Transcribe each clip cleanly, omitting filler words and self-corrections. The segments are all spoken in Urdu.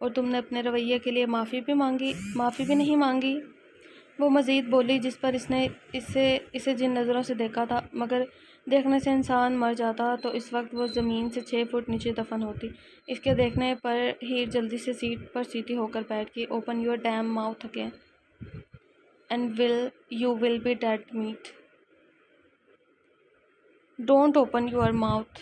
اور تم نے اپنے رویے کے لیے معافی بھی نہیں مانگی؟ وہ مزید بولی، جس پر اس نے اسے جن نظروں سے دیکھا تھا، مگر دیکھنے سے انسان مر جاتا تو اس وقت وہ زمین سے 6 فٹ نیچے دفن ہوتی۔ اس کے دیکھنے پر ہیر جلدی سے سیٹ پر سیدھی ہو کر بیٹھ گئی۔ Open your damn mouth again and you will be dead meat. Don't open your mouth,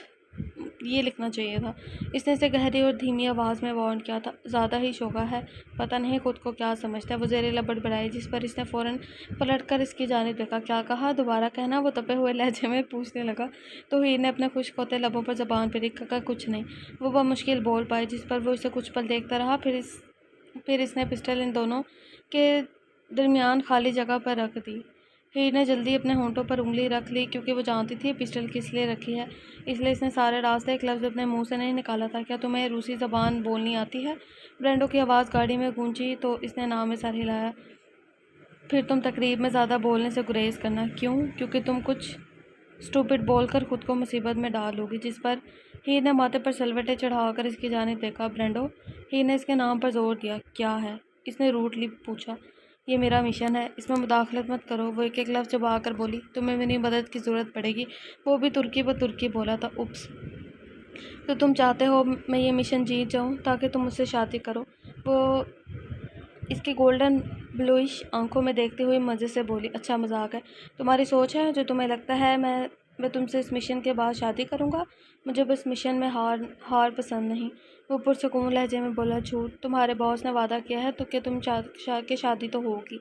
یہ لکھنا چاہیے تھا۔ اس نے اسے گہری اور دھیمی آواز میں وارن کیا تھا۔ زیادہ ہی شوقا ہے، پتہ نہیں خود کو کیا سمجھتا ہے، وہ زیر لب بڑبڑائی، جس پر اس نے فوراً پلٹ کر اس کی جانب دیکھا۔ کیا کہا؟ دوبارہ کہنا، وہ تپے ہوئے لہجے میں پوچھنے لگا۔ تو ہیر نے اپنے خشک ہوتے لبوں پر زبان پھیری۔ کہا کچھ نہیں، وہ بمشکل بول پائی، جس پر وہ اسے کچھ پل دیکھتا رہا۔ پھر اس نے پسٹل ان دونوں کے درمیان خالی جگہ پر رکھ دی۔ ہیر نے جلدی اپنے ہونٹوں پر انگلی رکھ لی، کیونکہ وہ جانتی تھی پسٹل کس لیے رکھی ہے۔ اس لیے اس نے سارے راستے ایک لفظ اپنے منہ سے نہیں نکالا تھا۔ کیا تمہیں روسی زبان بولنی آتی ہے؟ برینڈو کی آواز گاڑی میں گونجی تو اس نے نام میں سر ہلایا۔ پھر تم تقریب میں زیادہ بولنے سے گریز کرنا۔ کیوں؟ کیونکہ تم کچھ اسٹوپڈ بول کر خود کو مصیبت میں ڈال ہوگی، جس پر ہیر نے ماتھے پر سلوٹے چڑھا کر اس کی جانب دیکھا۔ برینڈو، ہیر نے اس کے نام پر زور دیا۔ کیا ہے؟ اس نے روٹلی پوچھا۔ یہ میرا مشن ہے، اس میں مداخلت مت کرو، وہ ایک لفظ چبا کر بولی۔ تمہیں میری مدد کی ضرورت پڑے گی، وہ بھی ترکی بترکی بولا تھا۔ اپس، تو تم چاہتے ہو میں یہ مشن جیت جاؤں تاکہ تم مجھ سے شادی کرو؟ وہ اس کی گولڈن بلوئش آنکھوں میں دیکھتے ہوئے مزے سے بولی۔ اچھا مذاق ہے، تمہاری سوچ ہے جو تمہیں لگتا ہے میں تم سے اس مشن کے بعد شادی کروں گا؟ مجھے بس مشن میں ہار پسند نہیں، وہ پرسکون لہجے میں بولا۔ جھوٹ، تمہارے باس نے وعدہ کیا ہے تو کہ تم کہ شادی تو ہوگی۔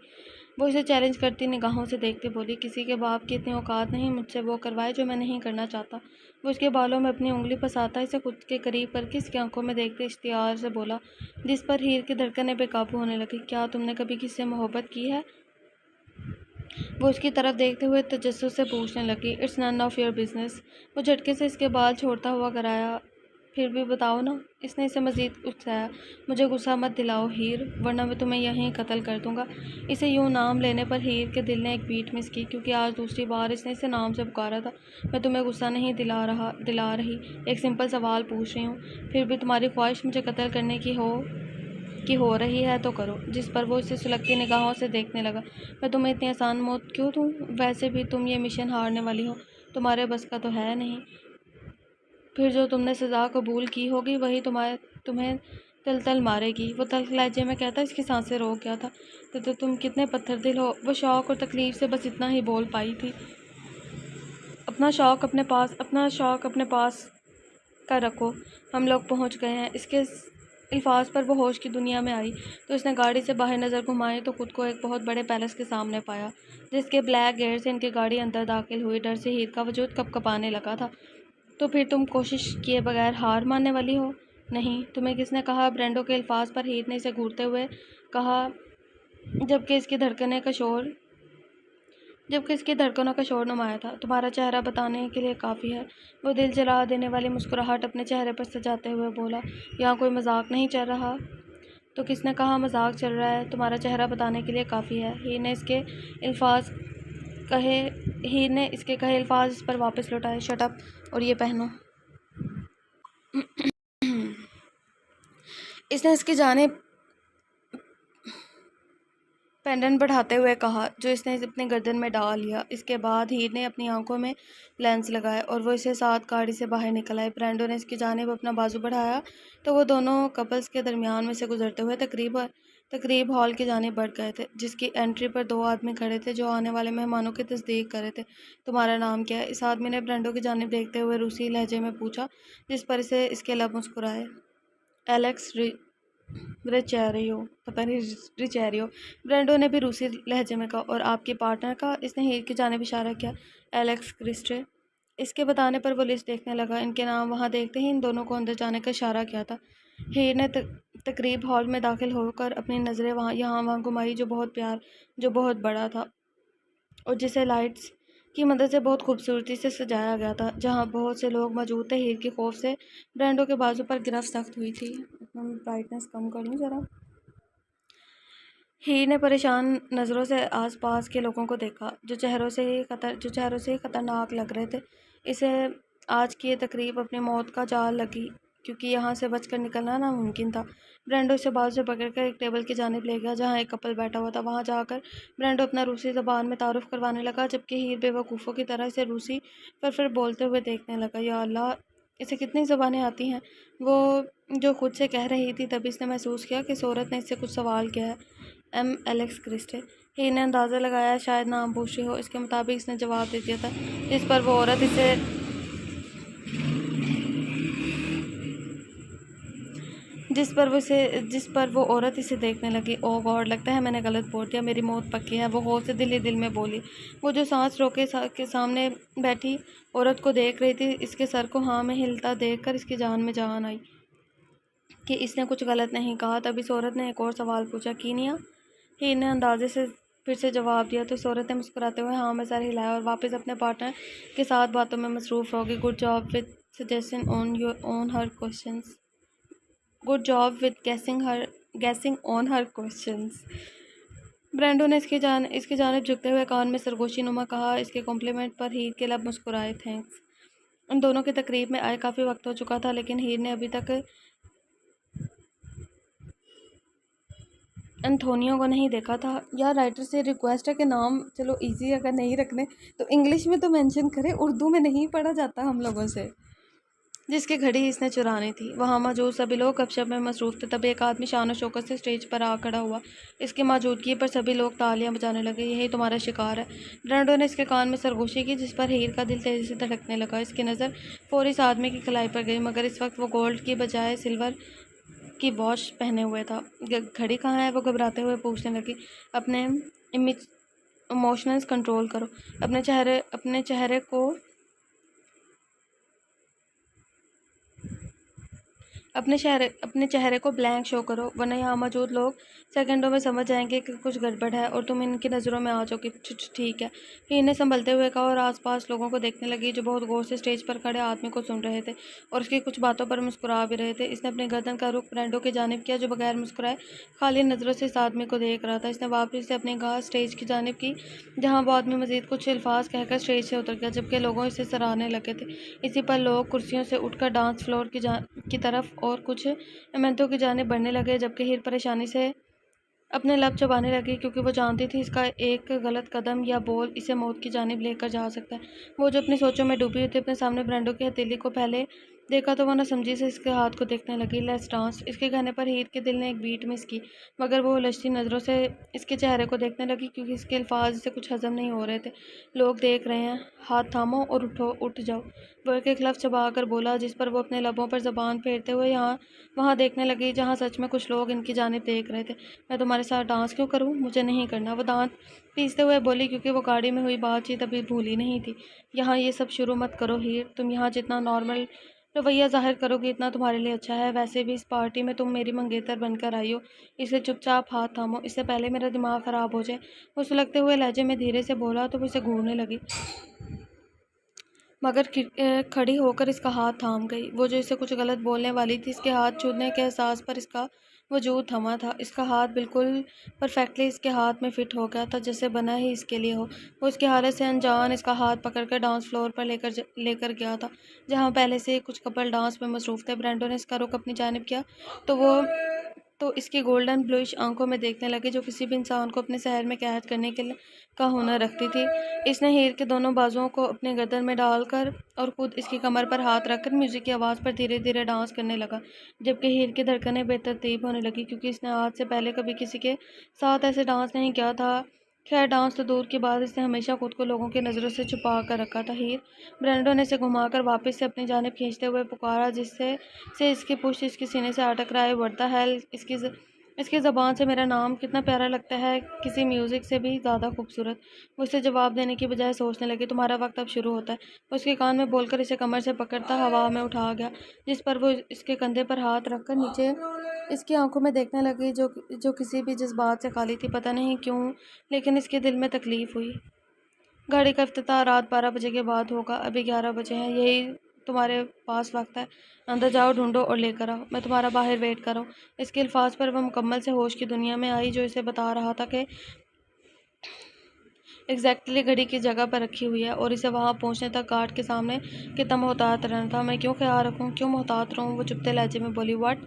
وہ اسے چیلنج کرتی نگاہوں سے دیکھتی بولی۔ کسی کے باپ کی اتنی اوقات نہیں مجھ سے وہ کروائے جو میں نہیں کرنا چاہتا۔ وہ اس کے بالوں میں اپنی انگلی پھنساتا اسے خود کے قریب کر کے اس کی آنکھوں میں دیکھتے اشتیاق سے بولا، جس پر ہیر کی دھڑکنیں بے قابو ہونے لگیں۔ کیا تم نے کبھی کسی سے محبت کی ہے؟ وہ اس کی طرف دیکھتے ہوئے تجسس سے پوچھنے لگی۔ It's none of your business, وہ جھٹکے سے اس کے بال چھوڑتا ہوا کرایا۔ پھر بھی بتاؤ نا، اس نے اسے مزید اکسایا۔ مجھے غصہ مت دلاؤ ہیر، ورنہ میں تمہیں یہیں قتل کر دوں گا۔ اسے یوں نام لینے پر ہیر کے دل نے ایک بیٹ مس کی، کیونکہ آج دوسری بار اس نے اسے نام سے پکارا تھا۔ میں تمہیں غصہ نہیں دلا رہی، ایک سمپل سوال پوچھ رہی ہوں۔ پھر بھی تمہاری خواہش مجھے قتل کرنے کی ہو رہی ہے تو کرو، جس پر وہ اسے سلگتی نگاہوں سے دیکھنے لگا۔ میں تمہیں اتنی آسان موت کیوں دوں؟ ویسے بھی تم یہ مشن ہارنے والی ہو، تمہارے بس کا تو ہے نہیں۔ پھر جو تم نے سزا قبول کی ہوگی وہی تمہیں تل تل مارے گی، وہ تلخ لہجے میں کہتا اس کی سانسیں روک گیا تھا۔ تو تم کتنے پتھر دل ہو، وہ شوق اور تکلیف سے بس اتنا ہی بول پائی تھی۔ اپنا شوق اپنے پاس کر رکھو، ہم لوگ پہنچ گئے ہیں۔ اس کے الفاظ پر وہ ہوش کی دنیا میں آئی تو اس نے گاڑی سے باہر نظر گھمائی تو خود کو ایک بہت بڑے پیلس کے سامنے پایا، جس کے بلیک گیٹ سے ان کی گاڑی اندر داخل ہوئی۔ ڈر سے ہیر کا وجود کپکپانے لگا تھا۔ تو پھر تم کوشش کیے بغیر ہار ماننے والی ہو؟ نہیں، تمہیں کس نے کہا؟ برینڈو کے الفاظ پر ہیر نے اسے گھورتے ہوئے کہا، جبکہ اس کی دھڑکنوں کا شور نمایاں تھا۔ تمہارا چہرہ بتانے کے لیے کافی ہے، وہ دل جلا دینے والی مسکراہٹ اپنے چہرے پر سجاتے ہوئے بولا۔ یہاں کوئی مذاق نہیں چل رہا۔ تو کس نے کہا مذاق چل رہا ہے؟ تمہارا چہرہ بتانے کے لیے کافی ہے۔ ہیر نے اس کے کہے الفاظ اس پر واپس لوٹائے۔ شٹ اپ اور یہ پہنو۔ اس نے اس کی جانب پینڈنٹ بڑھاتے ہوئے کہا، جو اس نے اپنی گردن میں ڈال لیا۔ اس کے بعد ہیر نے اپنی آنکھوں میں لینس لگائے اور وہ اسے ساتھ گاڑی سے باہر نکل آئی۔ برینڈو نے اس کی جانب اپنا بازو بڑھایا تو وہ دونوں کپلز کے درمیان میں سے گزرتے ہوئے تقریب ہال کی جانب بڑھ گئے تھے، جس کی انٹری پر 2 آدمی کھڑے تھے جو آنے والے مہمانوں کی تصدیق کر رہے تھے۔ تمہارا نام کیا ہے؟ اس آدمی نے برینڈو کی جانب دیکھتے ہوئے روسی لہجے میں پوچھا، جس پر اس کے لب مسکرائے۔ ایلیکس ریچیریو، پتہ نہیں ریچیریو، برینڈو نے بھی روسی لہجے میں کہا۔ اور آپ کی پارٹنر کا؟ اس نے ہیر کی جانب اشارہ کیا۔ ایلیکس کرسٹے۔ اس کے بتانے پر وہ لسٹ دیکھنے لگا۔ ان کے نام وہاں دیکھتے ہی ان دونوں کو اندر جانے کا اشارہ کیا تھا۔ ہیر نے تقریب ہال میں داخل ہو کر اپنی نظریں یہاں وہاں گھمائی، جو بہت بڑا تھا اور جسے لائٹس کی مدد سے بہت خوبصورتی سے سجایا گیا تھا۔ جہاں بہت سے لوگ موجود تھے، ہیر کے خوف سے برینڈو کے بازو پر گرفت سخت ہوئی تھی۔ برائٹنس کم کر لوں ذرا۔ ہیر نے پریشان نظروں سے آس پاس کے لوگوں کو دیکھا، جو چہروں سے ہی خطرناک لگ رہے تھے۔ اسے آج کی یہ تقریب اپنی موت کا جال لگی، کیونکہ یہاں سے بچ کر نکلنا ناممکن تھا۔ برینڈو اسے بازو سے پکڑ کر ایک ٹیبل کی جانب لے گیا جہاں ایک کپل بیٹھا ہوا تھا۔ وہاں جا کر برینڈو اپنا روسی زبان میں تعارف کروانے لگا، جبکہ ہیر بے وقوفوں کی طرح اسے روسی پھر بولتے ہوئے دیکھنے لگا۔ یا اللہ، اسے کتنی زبانیں آتی ہیں، وہ جو خود سے کہہ رہی تھی۔ تبھی اس نے محسوس کیا کہ اس عورت نے اس سے کچھ سوال کیا ہے۔ الیکس کرسٹے۔ ہیر نے اندازہ لگایا شاید نام پوچھ رہی ہو۔ اس کے مطابق اس نے جواب دے دیا تھا، جس پر وہ عورت اسے دیکھنے لگی۔ او گاڈ، لگتا ہے میں نے غلط بول دیا، میری موت پکی ہے، وہ غور سے دل ہی دل میں بولی۔ وہ جو سانس روکے کے سامنے بیٹھی عورت کو دیکھ رہی تھی، اس کے سر کو ہاں میں ہلتا دیکھ کر اس کی جان میں جان آئی کہ اس نے کچھ غلط نہیں کہا۔ تب اس عورت نے ایک اور سوال پوچھا، کینیا؟ ہیر نے اندازے سے پھر سے جواب دیا تو اس عورت نے مسکراتے ہوئے ہاں میں سر ہلایا اور واپس اپنے پارٹنر کے ساتھ باتوں میں مصروف ہو گئی۔ Good job with suggesting on her questions. Brando نے اس کی جانب جھکتے ہوئے کان میں سرگوشی نما کہا۔ اس کے کمپلیمنٹ پر ہیر کے لب مسکرائے۔ تھینکس۔ ان دونوں کی تقریب میں آئے کافی وقت ہو چکا تھا، لیکن ہیر نے ابھی تک انتھونیو کو نہیں دیکھا تھا۔ یا رائٹر سے ریکویسٹ ہے کہ نام چلو ایزی اگر نہیں رکھنے تو انگلش میں تو مینشن کرے، اردو میں نہیں پڑھا جاتا ہم لوگوں سے، جس کی گھڑی اس نے چرانی تھی۔ وہاں موجود سبھی لوگ گپ شپ میں مصروف تھے، تبھی ایک آدمی شان و شوکت سے اسٹیج پر آ کھڑا ہوا۔ اس کی موجودگی پر سبھی لوگ تالیاں بجانے لگے۔ یہی تمہارا شکار ہے، برینڈو نے اس کے کان میں سرگوشی کی، جس پر ہیر کا دل تیزی سے دھڑکنے لگا۔ اس کی نظر فوری اس آدمی کی کلائی پر گئی، مگر اس وقت وہ گولڈ کی بجائے سلور کی واچ پہنے ہوئے تھا۔ گھڑی کہاں ہے؟ وہ گھبراتے ہوئے پوچھنے لگی۔ اپنے ایموشنز کنٹرول کرو، اپنے چہرے کو بلینک شو کرو، ورنہ یہاں موجود لوگ سیکنڈوں میں سمجھ جائیں گے کہ کچھ گڑبڑ ہے اور تم ان کی نظروں میں آ جاؤ گی۔ ٹھیک ہے، ہیر نے سنبھلتے ہوئے کہا اور آس پاس لوگوں کو دیکھنے لگی جو بہت غور سے اسٹیج پر کھڑے آدمی کو سن رہے تھے اور اس کی کچھ باتوں پر مسکرا بھی رہے تھے۔ اس نے اپنی گردن کا رخ برینڈو کی جانب کیا جو بغیر مسکرائے خالی نظروں سے اس آدمی کو دیکھ رہا تھا۔ اس نے واپس سے اپنی گاہ اسٹیج کی جانب کی، جہاں وہ آدمی مزید کچھ الفاظ کہہ کر اسٹیج سے اتر گیا، جبکہ لوگ اسے سراہنے لگے تھے۔ اسی پر لوگ کرسیوں سے اٹھ کر ڈانس فلور کی طرف اور کچھ ایمنتوں کی جانب بڑھنے لگے، جبکہ ہیر پریشانی سے اپنے لب چبانے لگی کیونکہ وہ جانتی تھی اس کا ایک غلط قدم یا بول اسے موت کی جانب لے کر جا سکتا ہے۔ وہ جو اپنی سوچوں میں ڈوبی ہوئی تھی، اپنے سامنے برینڈو کی ہتھیلی کو پہلے دیکھا تو وہ نہ سمجھی سے اس کے ہاتھ کو دیکھنے لگی۔ لیٹس ڈانس، اس کے کہنے پر ہیر کے دل نے ایک بیٹ مس کی، مگر وہ الجھتی نظروں سے اس کے چہرے کو دیکھنے لگی کیونکہ اس کے الفاظ اسے کچھ ہضم نہیں ہو رہے تھے۔ لوگ دیکھ رہے ہیں، ہاتھ تھامو اور اٹھ جاؤ، وہ ایک لفظ چبا کر بولا، جس پر وہ اپنے لبوں پر زبان پھیرتے ہوئے وہاں دیکھنے لگی جہاں سچ میں کچھ لوگ ان کی جانب دیکھ رہے تھے۔ میں تمہارے ساتھ ڈانس کیوں کروں؟ مجھے نہیں کرنا، وہ دانت پیستے ہوئے بولی کیونکہ وہ گاڑی میں ہوئی بات چیت ابھی بھولی نہیں تھی۔ یہاں یہ سب شروع مت کرو ہیر، تم یہاں جتنا نارمل رویہ ظاہر کرو گی اتنا تمہارے لیے اچھا ہے۔ ویسے بھی اس پارٹی میں تم میری منگیتر بن کر آئی ہو، اس لیے چپ چاپ ہاتھ تھامو، اس سے پہلے میرا دماغ خراب ہو جائے۔ وہ سلگتے ہوئے لہجے میں دھیرے سے بولا تو وہ اسے گھورنے لگی، مگر کھڑی ہو کر اس کا ہاتھ تھام گئی۔ وہ جو اسے کچھ غلط بولنے والی تھی، اس کے ہاتھ چھونے کے احساس پر اس کا وجود تھما تھا۔ اس کا ہاتھ بالکل پرفیکٹلی اس کے ہاتھ میں فٹ ہو گیا تھا، جیسے بنا ہی اس کے لیے ہو۔ وہ اس کی حالت سے انجان اس کا ہاتھ پکڑ کر ڈانس فلور پر لے کر گیا تھا، جہاں پہلے سے کچھ کپل ڈانس میں مصروف تھے۔ برینڈو نے اس کا رخ اپنی جانب کیا تو اس کی گولڈن بلوئش آنکھوں میں دیکھنے لگے جو کسی بھی انسان کو اپنے سحر میں قید کرنے کا ہنر رکھتی تھی۔ اس نے ہیر کے دونوں بازوؤں کو اپنے گردن میں ڈال کر اور خود اس کی کمر پر ہاتھ رکھ کر میوزک کی آواز پر دھیرے دھیرے ڈانس کرنے لگا، جبکہ ہیر کی دھڑکنیں بے ترتیب ہونے لگی کیونکہ اس نے آج سے پہلے کبھی کسی کے ساتھ ایسے ڈانس نہیں کیا تھا۔ خیر ڈانس تو دور کی بات، اس نے ہمیشہ خود کو لوگوں کی نظروں سے چھپا کر رکھا تھا۔ ہیر، برینڈو نے اسے گھما کر واپس سے اپنی جانب کھینچتے ہوئے پکارا، جس سے اس کی پشت اس کے سینے سے آ ٹکرائی۔ واٹ دی ہیل، اس کی زبان سے میرا نام کتنا پیارا لگتا ہے، کسی میوزک سے بھی زیادہ خوبصورت۔ وہ اسے جواب دینے کی بجائے سوچنے لگی، تمہارا وقت اب شروع ہوتا ہے۔ وہ اس کے کان میں بول کر اسے کمر سے پکڑتا ہوا میں اٹھا گیا، جس پر وہ اس کے کندھے پر ہاتھ رکھ کر نیچے اس کی آنکھوں میں دیکھنے لگی جو کسی بھی جذبات سے خالی تھی۔ پتہ نہیں کیوں لیکن اس کے دل میں تکلیف ہوئی۔ گھڑی کا افتتاح رات 12 بجے کے بعد ہوگا، ابھی 11 بجے ہیں، یہی تمہارے پاس وقت ہے، اندر جاؤ، ڈھونڈو اور لے کر آؤ، میں تمہارا باہر ویٹ کر رہا ہوں۔ اس کے الفاظ پر وہ مکمل سے ہوش کی دنیا میں آئی جو اسے بتا رہا تھا کہ ایگزیکٹلی گھڑی کی جگہ پر رکھی ہوئی ہے اور اسے وہاں پہنچنے تک گارڈ کے سامنے کتنا محتاط رہنا تھا۔ میں کیوں خیال رکھوں، کیوں محتاط رہوں؟ وہ چپتے لہجے میں بولی۔ واٹ؟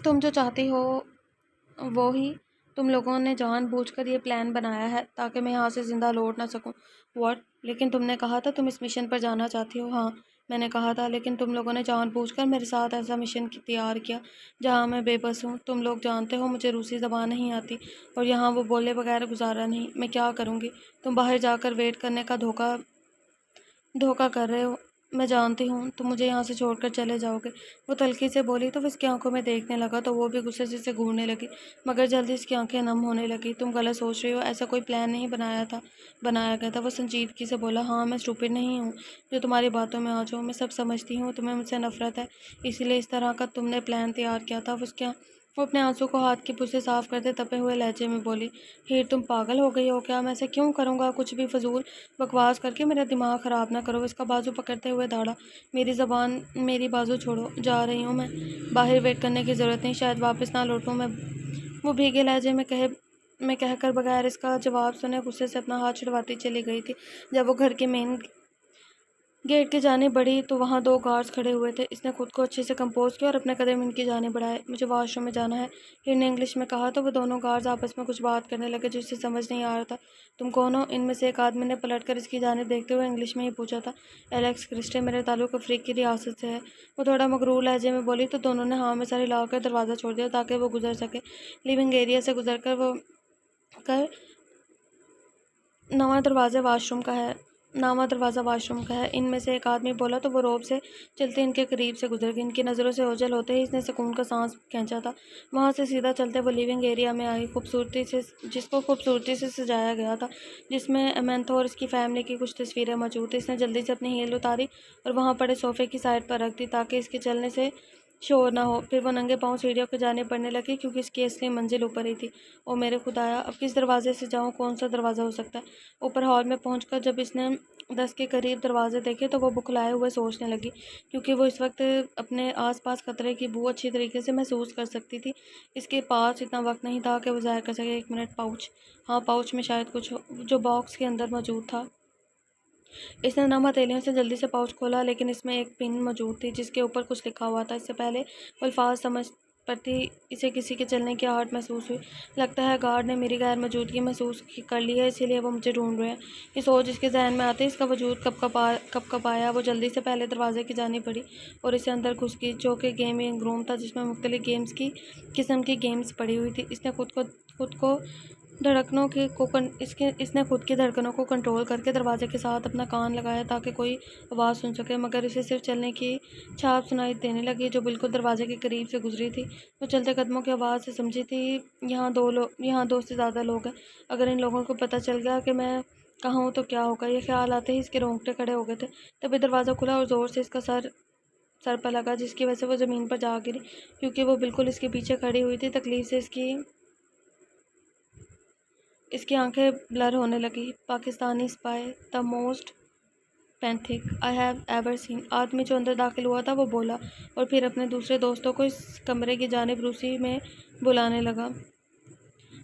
تم جو چاہتی ہو وہی، تم لوگوں نے جان بوجھ کر یہ پلان بنایا ہے تاکہ میں یہاں سے زندہ لوٹ نہ سکوں۔ واٹ؟ لیکن تم نے کہا تھا تم اس مشن پر جانا چاہتی ہو۔ ہاں میں نے کہا تھا، لیکن تم لوگوں نے جان بوجھ کر میرے ساتھ ایسا مشن تیار کیا جہاں میں بے بس ہوں۔ تم لوگ جانتے ہو مجھے روسی زبان نہیں آتی اور یہاں وہ بولے بغیر گزارا نہیں۔ میں کیا کروں گی؟ تم باہر جا کر ویٹ کرنے کا دھوکہ کر رہے ہو۔ میں جانتی ہوں تم مجھے یہاں سے چھوڑ کر چلے جاؤ گے، وہ تلخی سے بولی۔ تو وہ اس کی آنکھوں میں دیکھنے لگا تو وہ بھی غصے سے گھورنے لگی، مگر جلدی اس کی آنکھیں نم ہونے لگی۔ تم غلط سوچ رہی ہو، ایسا کوئی پلان نہیں بنایا گیا تھا۔ وہ سنجیدگی سے بولا۔ ہاں میں اسٹوپڈ نہیں ہوں جو تمہاری باتوں میں آ جاؤں، میں سب سمجھتی ہوں۔ تمہیں مجھ سے نفرت ہے، اسی لیے اس طرح کا تم نے پلان تیار کیا تھا۔ وہ اپنے آنسو کو ہاتھ کی پش سے صاف کرتے تپے ہوئے لہجے میں بولی۔ ہیر تم پاگل ہو گئی ہو کیا؟ میں ایسا کیوں کروں گا؟ کچھ بھی فضول بکواس کر کے میرا دماغ خراب نہ کرو۔ اس کا بازو پکڑتے ہوئے دھاڑا۔ میری بازو چھوڑو، جا رہی ہوں میں، باہر ویٹ کرنے کی ضرورت نہیں، شاید واپس نہ لوٹوں میں۔ وہ بھیگے لہجے میں کہہ کر بغیر اس کا جواب سنے غصے سے اپنا ہاتھ چھڑواتی چلی گئی تھی۔ جب وہ گھر کے مین گیٹ کی جانب بڑھی تو وہاں 2 گارڈز کھڑے ہوئے تھے۔ اس نے خود کو اچھے سے کمپوز کیا اور اپنے قدم ان کی جانب بڑھائے۔ مجھے واش روم میں جانا ہے، ہیر نے انگلش میں کہا تو وہ دونوں گارڈز آپس میں کچھ بات کرنے لگے جو اسے سمجھ نہیں آ رہا تھا۔ تم کون ہو؟ ان میں سے ایک آدمی نے پلٹ کر اس کی جانب دیکھتے ہوئے انگلش میں ہی پوچھا تھا۔ ایلیکس کرسٹے، میرے تعلق افریقی ریاست سے ہے، وہ تھوڑا مغرور لہجے میں بولی تو دونوں نے ہاں میں سر ہلا کر دروازہ چھوڑ دیا تاکہ وہ گزر سکے۔ لیونگ ایریا سے گزر کر نواں دروازہ واش روم کا ہے، ان میں سے ایک آدمی بولا تو وہ روب سے چلتے ان کے قریب سے گزر گئی۔ ان کی نظروں سے اوجھل ہوتے ہی اس نے سکون کا سانس کھینچا تھا۔ وہاں سے سیدھا چلتے وہ لیونگ ایریا میں آئی، جس کو خوبصورتی سے سجایا گیا تھا، جس میں ایمینتھو اور اس کی فیملی کی کچھ تصویریں موجود تھیں۔ اس نے جلدی سے اپنی ہیل اتاری اور وہاں پڑے صوفے کی سائڈ پر رکھ دی تاکہ اس کے چلنے سے شور نہ ہو۔ پھر وہ ننگے پاؤں سیڑھیوں کی جانب بڑھنے لگی کیونکہ اس کی اصلی منزل اوپر ہی تھی۔ او میرے خدایا، اب کس دروازے سے جاؤں؟ کون سا دروازہ ہو سکتا ہے؟ اوپر ہال میں پہنچ کر جب اس نے 10 کے قریب دروازے دیکھے تو وہ بکھلائے ہوئے سوچنے لگی، کیونکہ وہ اس وقت اپنے آس پاس خطرے کی بو اچھی طریقے سے محسوس کر سکتی تھی۔ اس کے پاس اتنا وقت نہیں تھا کہ وہ ضائع کر سکے۔ 1 منٹ، پاؤچ، ہاں پاؤچ میں شاید کچھ ہو جو باکس کے اندر موجود تھا۔ اس نے نم ہتھیلیوں سے جلدی سے پاؤچ کھولا، لیکن اس میں ایک پن موجود تھی جس کے اوپر کچھ لکھا ہوا تھا۔ اس سے پہلے وہ الفاظ سمجھ پڑتی اسے کسی کے چلنے کی آہٹ محسوس ہوئی۔ لگتا ہے گارڈ نے میری غیر موجودگی محسوس کر لی ہے، اسی لیے وہ مجھے ڈھونڈ رہے ہیں۔ یہ سوچ اس کے ذہن میں آتے اس کا وجود کپ کپ آیا۔ وہ جلدی سے پہلے دروازے کی جانب بڑھی اور اسے اندر گھس گئی، جو کہ گیمنگ روم تھا جس میں مختلف قسم کی گیمز پڑی ہوئی تھی۔ اس نے خود کی دھڑکنوں کو کنٹرول کر کے دروازے کے ساتھ اپنا کان لگایا تاکہ کوئی آواز سن سکے، مگر اسے صرف چلنے کی چھاپ سنائی دینے لگی جو بالکل دروازے کے قریب سے گزری تھی۔ وہ چلتے قدموں کی آواز سے سمجھی تھی یہاں 2 سے زیادہ لوگ ہیں۔ اگر ان لوگوں کو پتہ چل گیا کہ میں کہاں ہوں تو کیا ہوگا؟ یہ خیال آتے ہی اس کے رونگٹے کھڑے ہو گئے تھے۔ تبھی دروازہ کھلا اور زور سے اس کا سر پر لگا، جس کی وجہ سے وہ زمین پر جا گری کیونکہ وہ بالکل اس کے پیچھے کھڑی ہوئی تھی۔ تکلیف سے اس کی آنکھیں بلر ہونے لگی۔ Pakistani spy, the most pathetic I have ever seen, آدمی جو اندر داخل ہوا تھا وہ بولا اور پھر اپنے دوسرے دوستوں کو اس کمرے کی جانب روسی میں بلانے لگا۔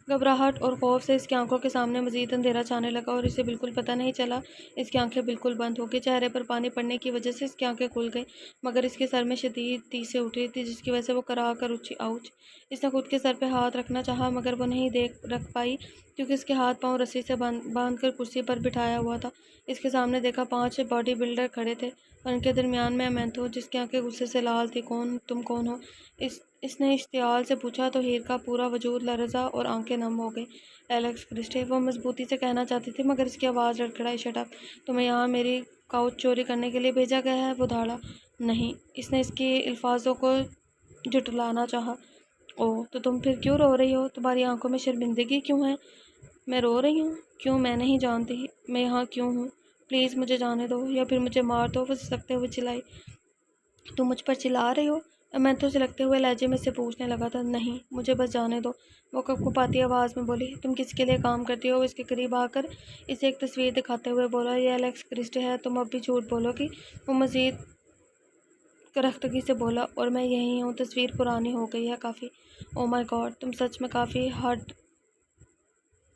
گھبراہٹ اور خوف سے اس کی آنکھوں کے سامنے مزید اندھیرا چھانے لگا اور اسے بالکل پتہ نہیں چلا اس کی آنکھیں بالکل بند ہو گئی۔ چہرے پر پانی پڑنے کی وجہ سے اس کی آنکھیں کھل گئیں، مگر اس کے سر میں شدید تیسیں اٹھ رہی تھی جس کی وجہ سے وہ کرا کر اٹھی۔ آؤچ! اس نے خود کے سر پہ ہاتھ رکھنا چاہا مگر وہ نہیں رکھ پائی کیونکہ اس کے ہاتھ پاؤں رسی سے باندھ کر کرسی پر بٹھایا ہوا تھا۔ اس کے سامنے دیکھا 5 باڈی بلڈر کھڑے تھے اور ان کے درمیان میں ایمینتھو جس کی آنکھیں غصے سے لال تھی۔ تم کون ہو؟ اس نے اشتعال سے پوچھا تو ہیر کا پورا وجود لرزا اور آنکھیں نم ہو گئیں۔ ایلیکس کرسٹے، وہ مضبوطی سے کہنا چاہتی تھی مگر اس کی آواز لڑکھڑائی۔ Shut up! تمہیں یہاں میری کاؤچ چوری کرنے کے لیے بھیجا گیا ہے؟ وہ دھاڑا۔ نہیں، اس نے اس کی الفاظوں کو جھٹلانا چاہا۔ اوہ، تو تم پھر کیوں رو رہی ہو؟ تمہاری آنکھوں میں شرمندگی کیوں ہے؟ میں رو رہی ہوں؟ کیوں؟ میں نہیں جانتی میں یہاں کیوں ہوں۔ پلیز مجھے جانے دو یا پھر مجھے مار دو، وہ سسکتے ہوئے چلائی۔ تم مجھ پر چلا رہی ہو؟ ایمینتھو سلگتے ہوئے لہجے میں سے پوچھنے لگا تھا۔ نہیں، مجھے بس جانے دو، وہ کپکپاتی آواز میں بولی۔ تم کس کے لیے کام کرتی ہو؟ وہ اس کے قریب آ کر اسے ایک تصویر دکھاتے ہوئے بولا۔ یہ ایلیکس کرسٹے ہے، تم اب بھی جھوٹ بولو گی؟ وہ مزید کرختگی سے بولا۔ اور میں یہی ہوں، تصویر پرانی ہو گئی ہے کافی۔ او مائی گاڈ، تم سچ میں کافی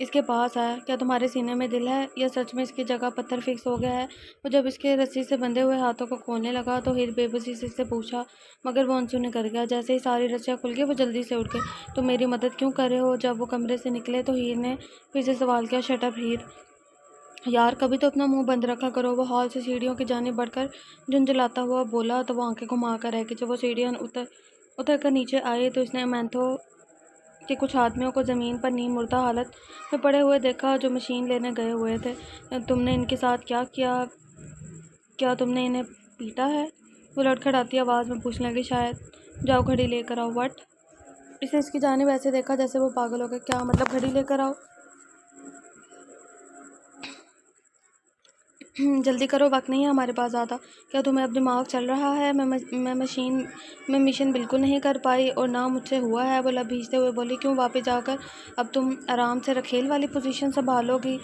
اس کے پاس آیا۔ کیا تمہارے سینے میں دل ہے یا سچ میں اس کی جگہ پتھر فکس ہو گیا ہے؟ وہ جب اس کے رسی سے بندھے ہوئے ہاتھوں کو کھولنے لگا تو ہیر بے بسی سے اس سے پوچھا، مگر وہ انسو کر گیا۔ جیسے ہی ساری رسیاں کھل گئی وہ جلدی سے اٹھ گئے۔ تم میری مدد کیوں کر رہے ہو؟ جب وہ کمرے سے نکلے تو ہیر نے پھر سے سوال کیا، شٹ اپ ہیر، یار کبھی تو اپنا منہ بند رکھا کرو۔ وہ ہال سے سیڑھیوں کی جانب بڑھ کر جھنجھلاتا ہوا بولا تو وہ آنکھیں گھما کر رہ گئی۔ جب وہ سیڑھیاں اتر کر نیچے آئی تو اس نے امینتھو کہ کچھ آدمیوں کو زمین پر نیم مردہ حالت میں پڑے ہوئے دیکھا جو مشین لینے گئے ہوئے تھے۔ تم نے ان کے ساتھ کیا کیا؟ کیا تم نے انہیں پیٹا ہے؟ وہ لڑکھڑاتی آواز میں پوچھنے لگی۔ شاید۔ جاؤ گھڑی لے کر آؤ۔ وٹ؟ اس نے اس کی جانب ایسے دیکھا جیسے وہ پاگل ہو گئے۔ کیا مطلب گھڑی لے کر آؤ؟ جلدی کرو، وقت نہیں ہے ہمارے پاس زیادہ۔ کیا تمہیں اب دماغ چل رہا ہے؟ میں مشن بالکل نہیں کر پائی اور نہ مجھ سے ہوا ہے۔ وہ لب بھیجتے ہوئے بولی۔ کیوں واپس جا کر اب تم آرام سے رکھیل والی پوزیشن سنبھالو گی؟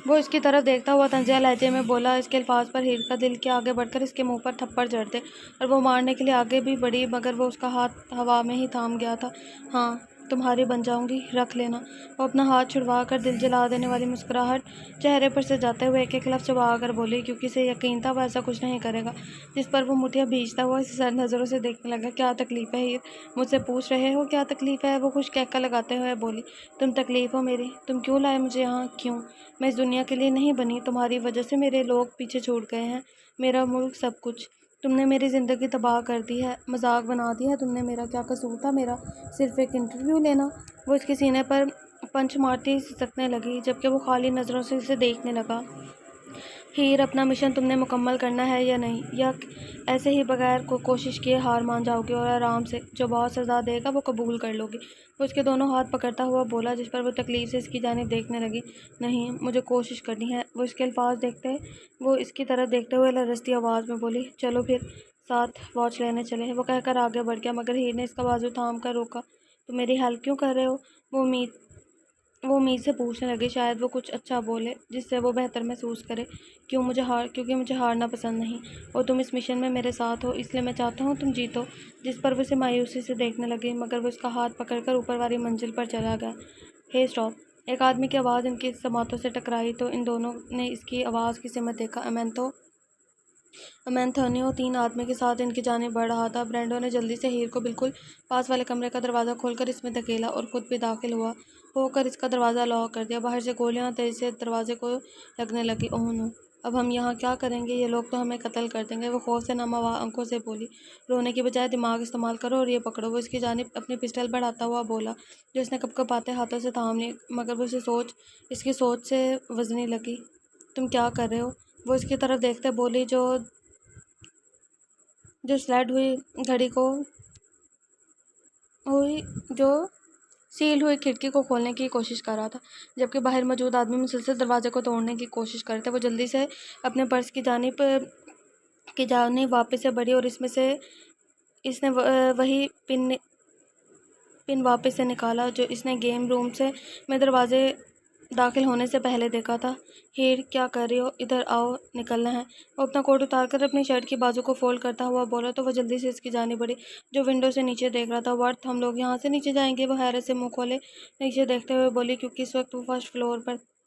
وہ اس کی طرف دیکھتا ہوا طنزیہ لہجے میں بولا۔ اس کے الفاظ پر ہیر کا دل کیا آگے بڑھ کر اس کے منہ پر تھپڑ جڑ دے اور وہ مارنے کے لیے آگے بھی بڑھی مگر وہ اس کا ہاتھ ہوا میں ہی تھام گیا تھا۔ ہاں تمہاری بن جاؤں گی، رکھ لینا۔ وہ اپنا ہاتھ چھڑوا کر دل جلا دینے والی مسکراہٹ چہرے پر سے جاتے ہوئے ایک ایک لفظ چبا کر بولی کیونکہ اسے یقین تھا وہ ایسا کچھ نہیں کرے گا۔ جس پر وہ مٹھیاں بھیجتا ہوا اسے سرد نظروں سے دیکھنے لگا۔ کیا تکلیف ہے ہیر؟ مجھ سے پوچھ رہے ہو کیا تکلیف ہے؟ وہ خوش کہکا لگاتے ہوئے بولی۔ تم تکلیف ہو میری۔ تم کیوں لائے مجھے یہاں؟ کیوں؟ میں اس دنیا کے لیے نہیں بنی۔ تمہاری وجہ سے میرے لوگ پیچھے چھوٹ گئے ہیں، میرا ملک، سب کچھ۔ تم نے میری زندگی تباہ کر دی ہے، مذاق بنا دی ہے تم نے۔ میرا کیا قصور تھا؟ میرا صرف ایک انٹرویو لینا۔ وہ اس کے سینے پر پنچ مارتی سسکنے لگی جبکہ وہ خالی نظروں سے اسے دیکھنے لگا۔ ہیر اپنا مشن تم نے مکمل کرنا ہے یا نہیں، یا ایسے ہی بغیر کوشش کیے ہار مان جاؤ گی اور آرام سے جو باس سزا دے گا وہ قبول کر لو گی؟ وہ اس کے دونوں ہاتھ پکڑتا ہوا بولا جس پر وہ تکلیف سے اس کی جانب دیکھنے لگی۔ نہیں، مجھے کوشش کرنی ہے۔ وہ اس کے الفاظ وہ اس کی طرف دیکھتے ہوئے لرزتی آواز میں بولی۔ چلو پھر ساتھ واچ لینے چلے۔ وہ کہہ کر آگے بڑھ گیا مگر ہیر نے اس کا بازو تھام کر روکا۔ تم میری ہیلپ کیوں کر رہے ہو؟ وہ امید سے پوچھنے لگی، شاید وہ کچھ اچھا بولے جس سے وہ بہتر محسوس کرے۔ کیونکہ مجھے ہارنا پسند نہیں اور تم اس مشن میں میرے ساتھ ہو، اس لیے میں چاہتا ہوں تم جیتو۔ جس پر وہ اسے مایوسی سے دیکھنے لگی مگر وہ اس کا ہاتھ پکڑ کر اوپر والی منزل پر چلا گیا۔ ہے اسٹاپ! ایک آدمی کی آواز ان کی سماعتوں سے ٹکرائی تو ان دونوں نے اس کی آواز کی سمت دیکھا۔ امینتھونیو 3 آدمی کے ساتھ ان کی جانب بڑھ رہا تھا۔ برینڈو نے جلدی سے ہیر کو بالکل پاس والے کمرے کا دروازہ کھول کر اس میں دھکیلا اور خود بھی داخل ہو کر اس کا دروازہ لاک کر دیا۔ باہر سے گولیاں تیزی سے دروازے کو لگنے لگی۔ اوہ نو! اب ہم یہاں کیا کریں گے؟ یہ لوگ تو ہمیں قتل کر دیں گے۔ وہ خوف سے نم آنکھوں سے بولی۔ رونے کی بجائے دماغ استعمال کرو اور یہ پکڑو۔ وہ اس کی جانب اپنی پسٹل بڑھاتا ہوا بولا جو اس نے کپکپاتے ہاتھوں سے تھام لی مگر وہ اس کی سوچ سے وزنی لگی۔ تم کیا کر رہے ہو؟ وہ اس کی طرف دیکھتے بولی جو سلیڈ ہوئی گھڑی جو سیل ہوئی کھڑکی کو کھولنے کی کوشش کر رہا تھا جبکہ باہر موجود آدمی مسلسل دروازے کو توڑنے کی کوشش کر رہے تھے۔ وہ جلدی سے اپنے پرس کی جانب واپس سے بڑھی اور اس نے وہی پن واپس سے نکالا جو اس نے گیم روم میں دروازے داخل ہونے سے پہلے دیکھا تھا۔ ہیر کیا کر رہی ہو؟ ادھر آؤ، نکلنا ہے۔ وہ اپنا کوٹ اتار کر اپنی شرٹ کی بازو کو فولڈ کرتا ہوا بولا تو وہ جلدی سے اس کی جانب بڑھی جو ونڈو سے نیچے دیکھ رہا تھا۔ ورتھ ہم لوگ یہاں سے نیچے جائیں گے؟ وہ حیرت سے منہ کھولے نیچے دیکھتے ہوئے بولی کیونکہ اس وقت وہ فرسٹ فلور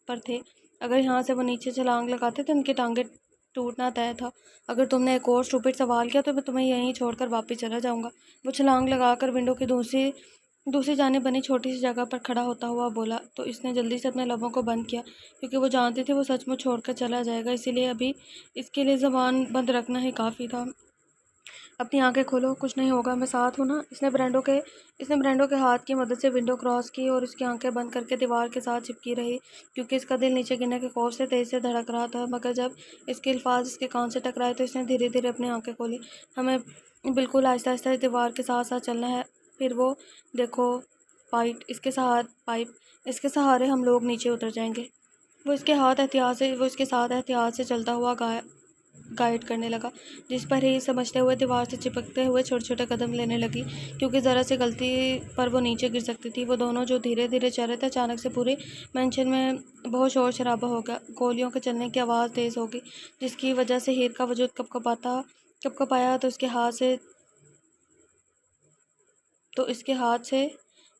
پر تھے۔ اگر یہاں سے وہ نیچے چھلانگ لگاتے تو ان کی ٹانگیں ٹوٹنا طے تھا۔ اگر تم نے ایک اور اسٹوپڈ سوال کیا تو میں تمہیں یہیں چھوڑ کر واپس چلا جاؤں گا۔ وہ چھلانگ لگا کر ونڈو کی دوسری جانب بنی چھوٹی سی جگہ پر کھڑا ہوتا ہوا بولا تو اس نے جلدی سے اپنے لبوں کو بند کیا کیونکہ وہ جانتی تھی وہ سچ مچ چھوڑ کر چلا جائے گا، اسی لیے ابھی اس کے لیے زبان بند رکھنا ہی کافی تھا۔ اپنی آنکھیں کھولو، کچھ نہیں ہوگا، میں ساتھ ہوں نا؟ اس نے برینڈو کے ہاتھ کی مدد سے ونڈو کراس کی اور اس کی آنکھیں بند کر کے دیوار کے ساتھ چپکی رہی کیونکہ اس کا دل نیچے گرنے کے خوف سے تیز سے دھڑک رہا تھا مگر جب اس کے الفاظ اس کے کان سے ٹکرائے تو اس نے دھیرے دھیرے اپنی آنکھیں کھولی۔ ہمیں بالکل آہستہ آہستہ اس دیوار کے ساتھ ساتھ چلنا ہے، پھر وہ دیکھو پائپ، اس کے سہارے ہم لوگ نیچے اتر جائیں گے۔ وہ اس کے ساتھ احتیاط سے چلتا ہوا گائیڈ کرنے لگا جس پر ہی سمجھتے ہوئے دیوار سے چپکتے ہوئے چھوٹے چھوٹے قدم لینے لگی کیونکہ ذرا سی غلطی پر وہ نیچے گر سکتی تھی۔ وہ دونوں جو دھیرے دھیرے چل رہے تھے اچانک سے پورے مینشن میں بہت شور شرابہ ہو گیا۔ گولیوں کے چلنے کی آواز تیز ہو گئی جس کی وجہ سے ہیر کا وجود کپکپایا تو اس کے ہاتھ سے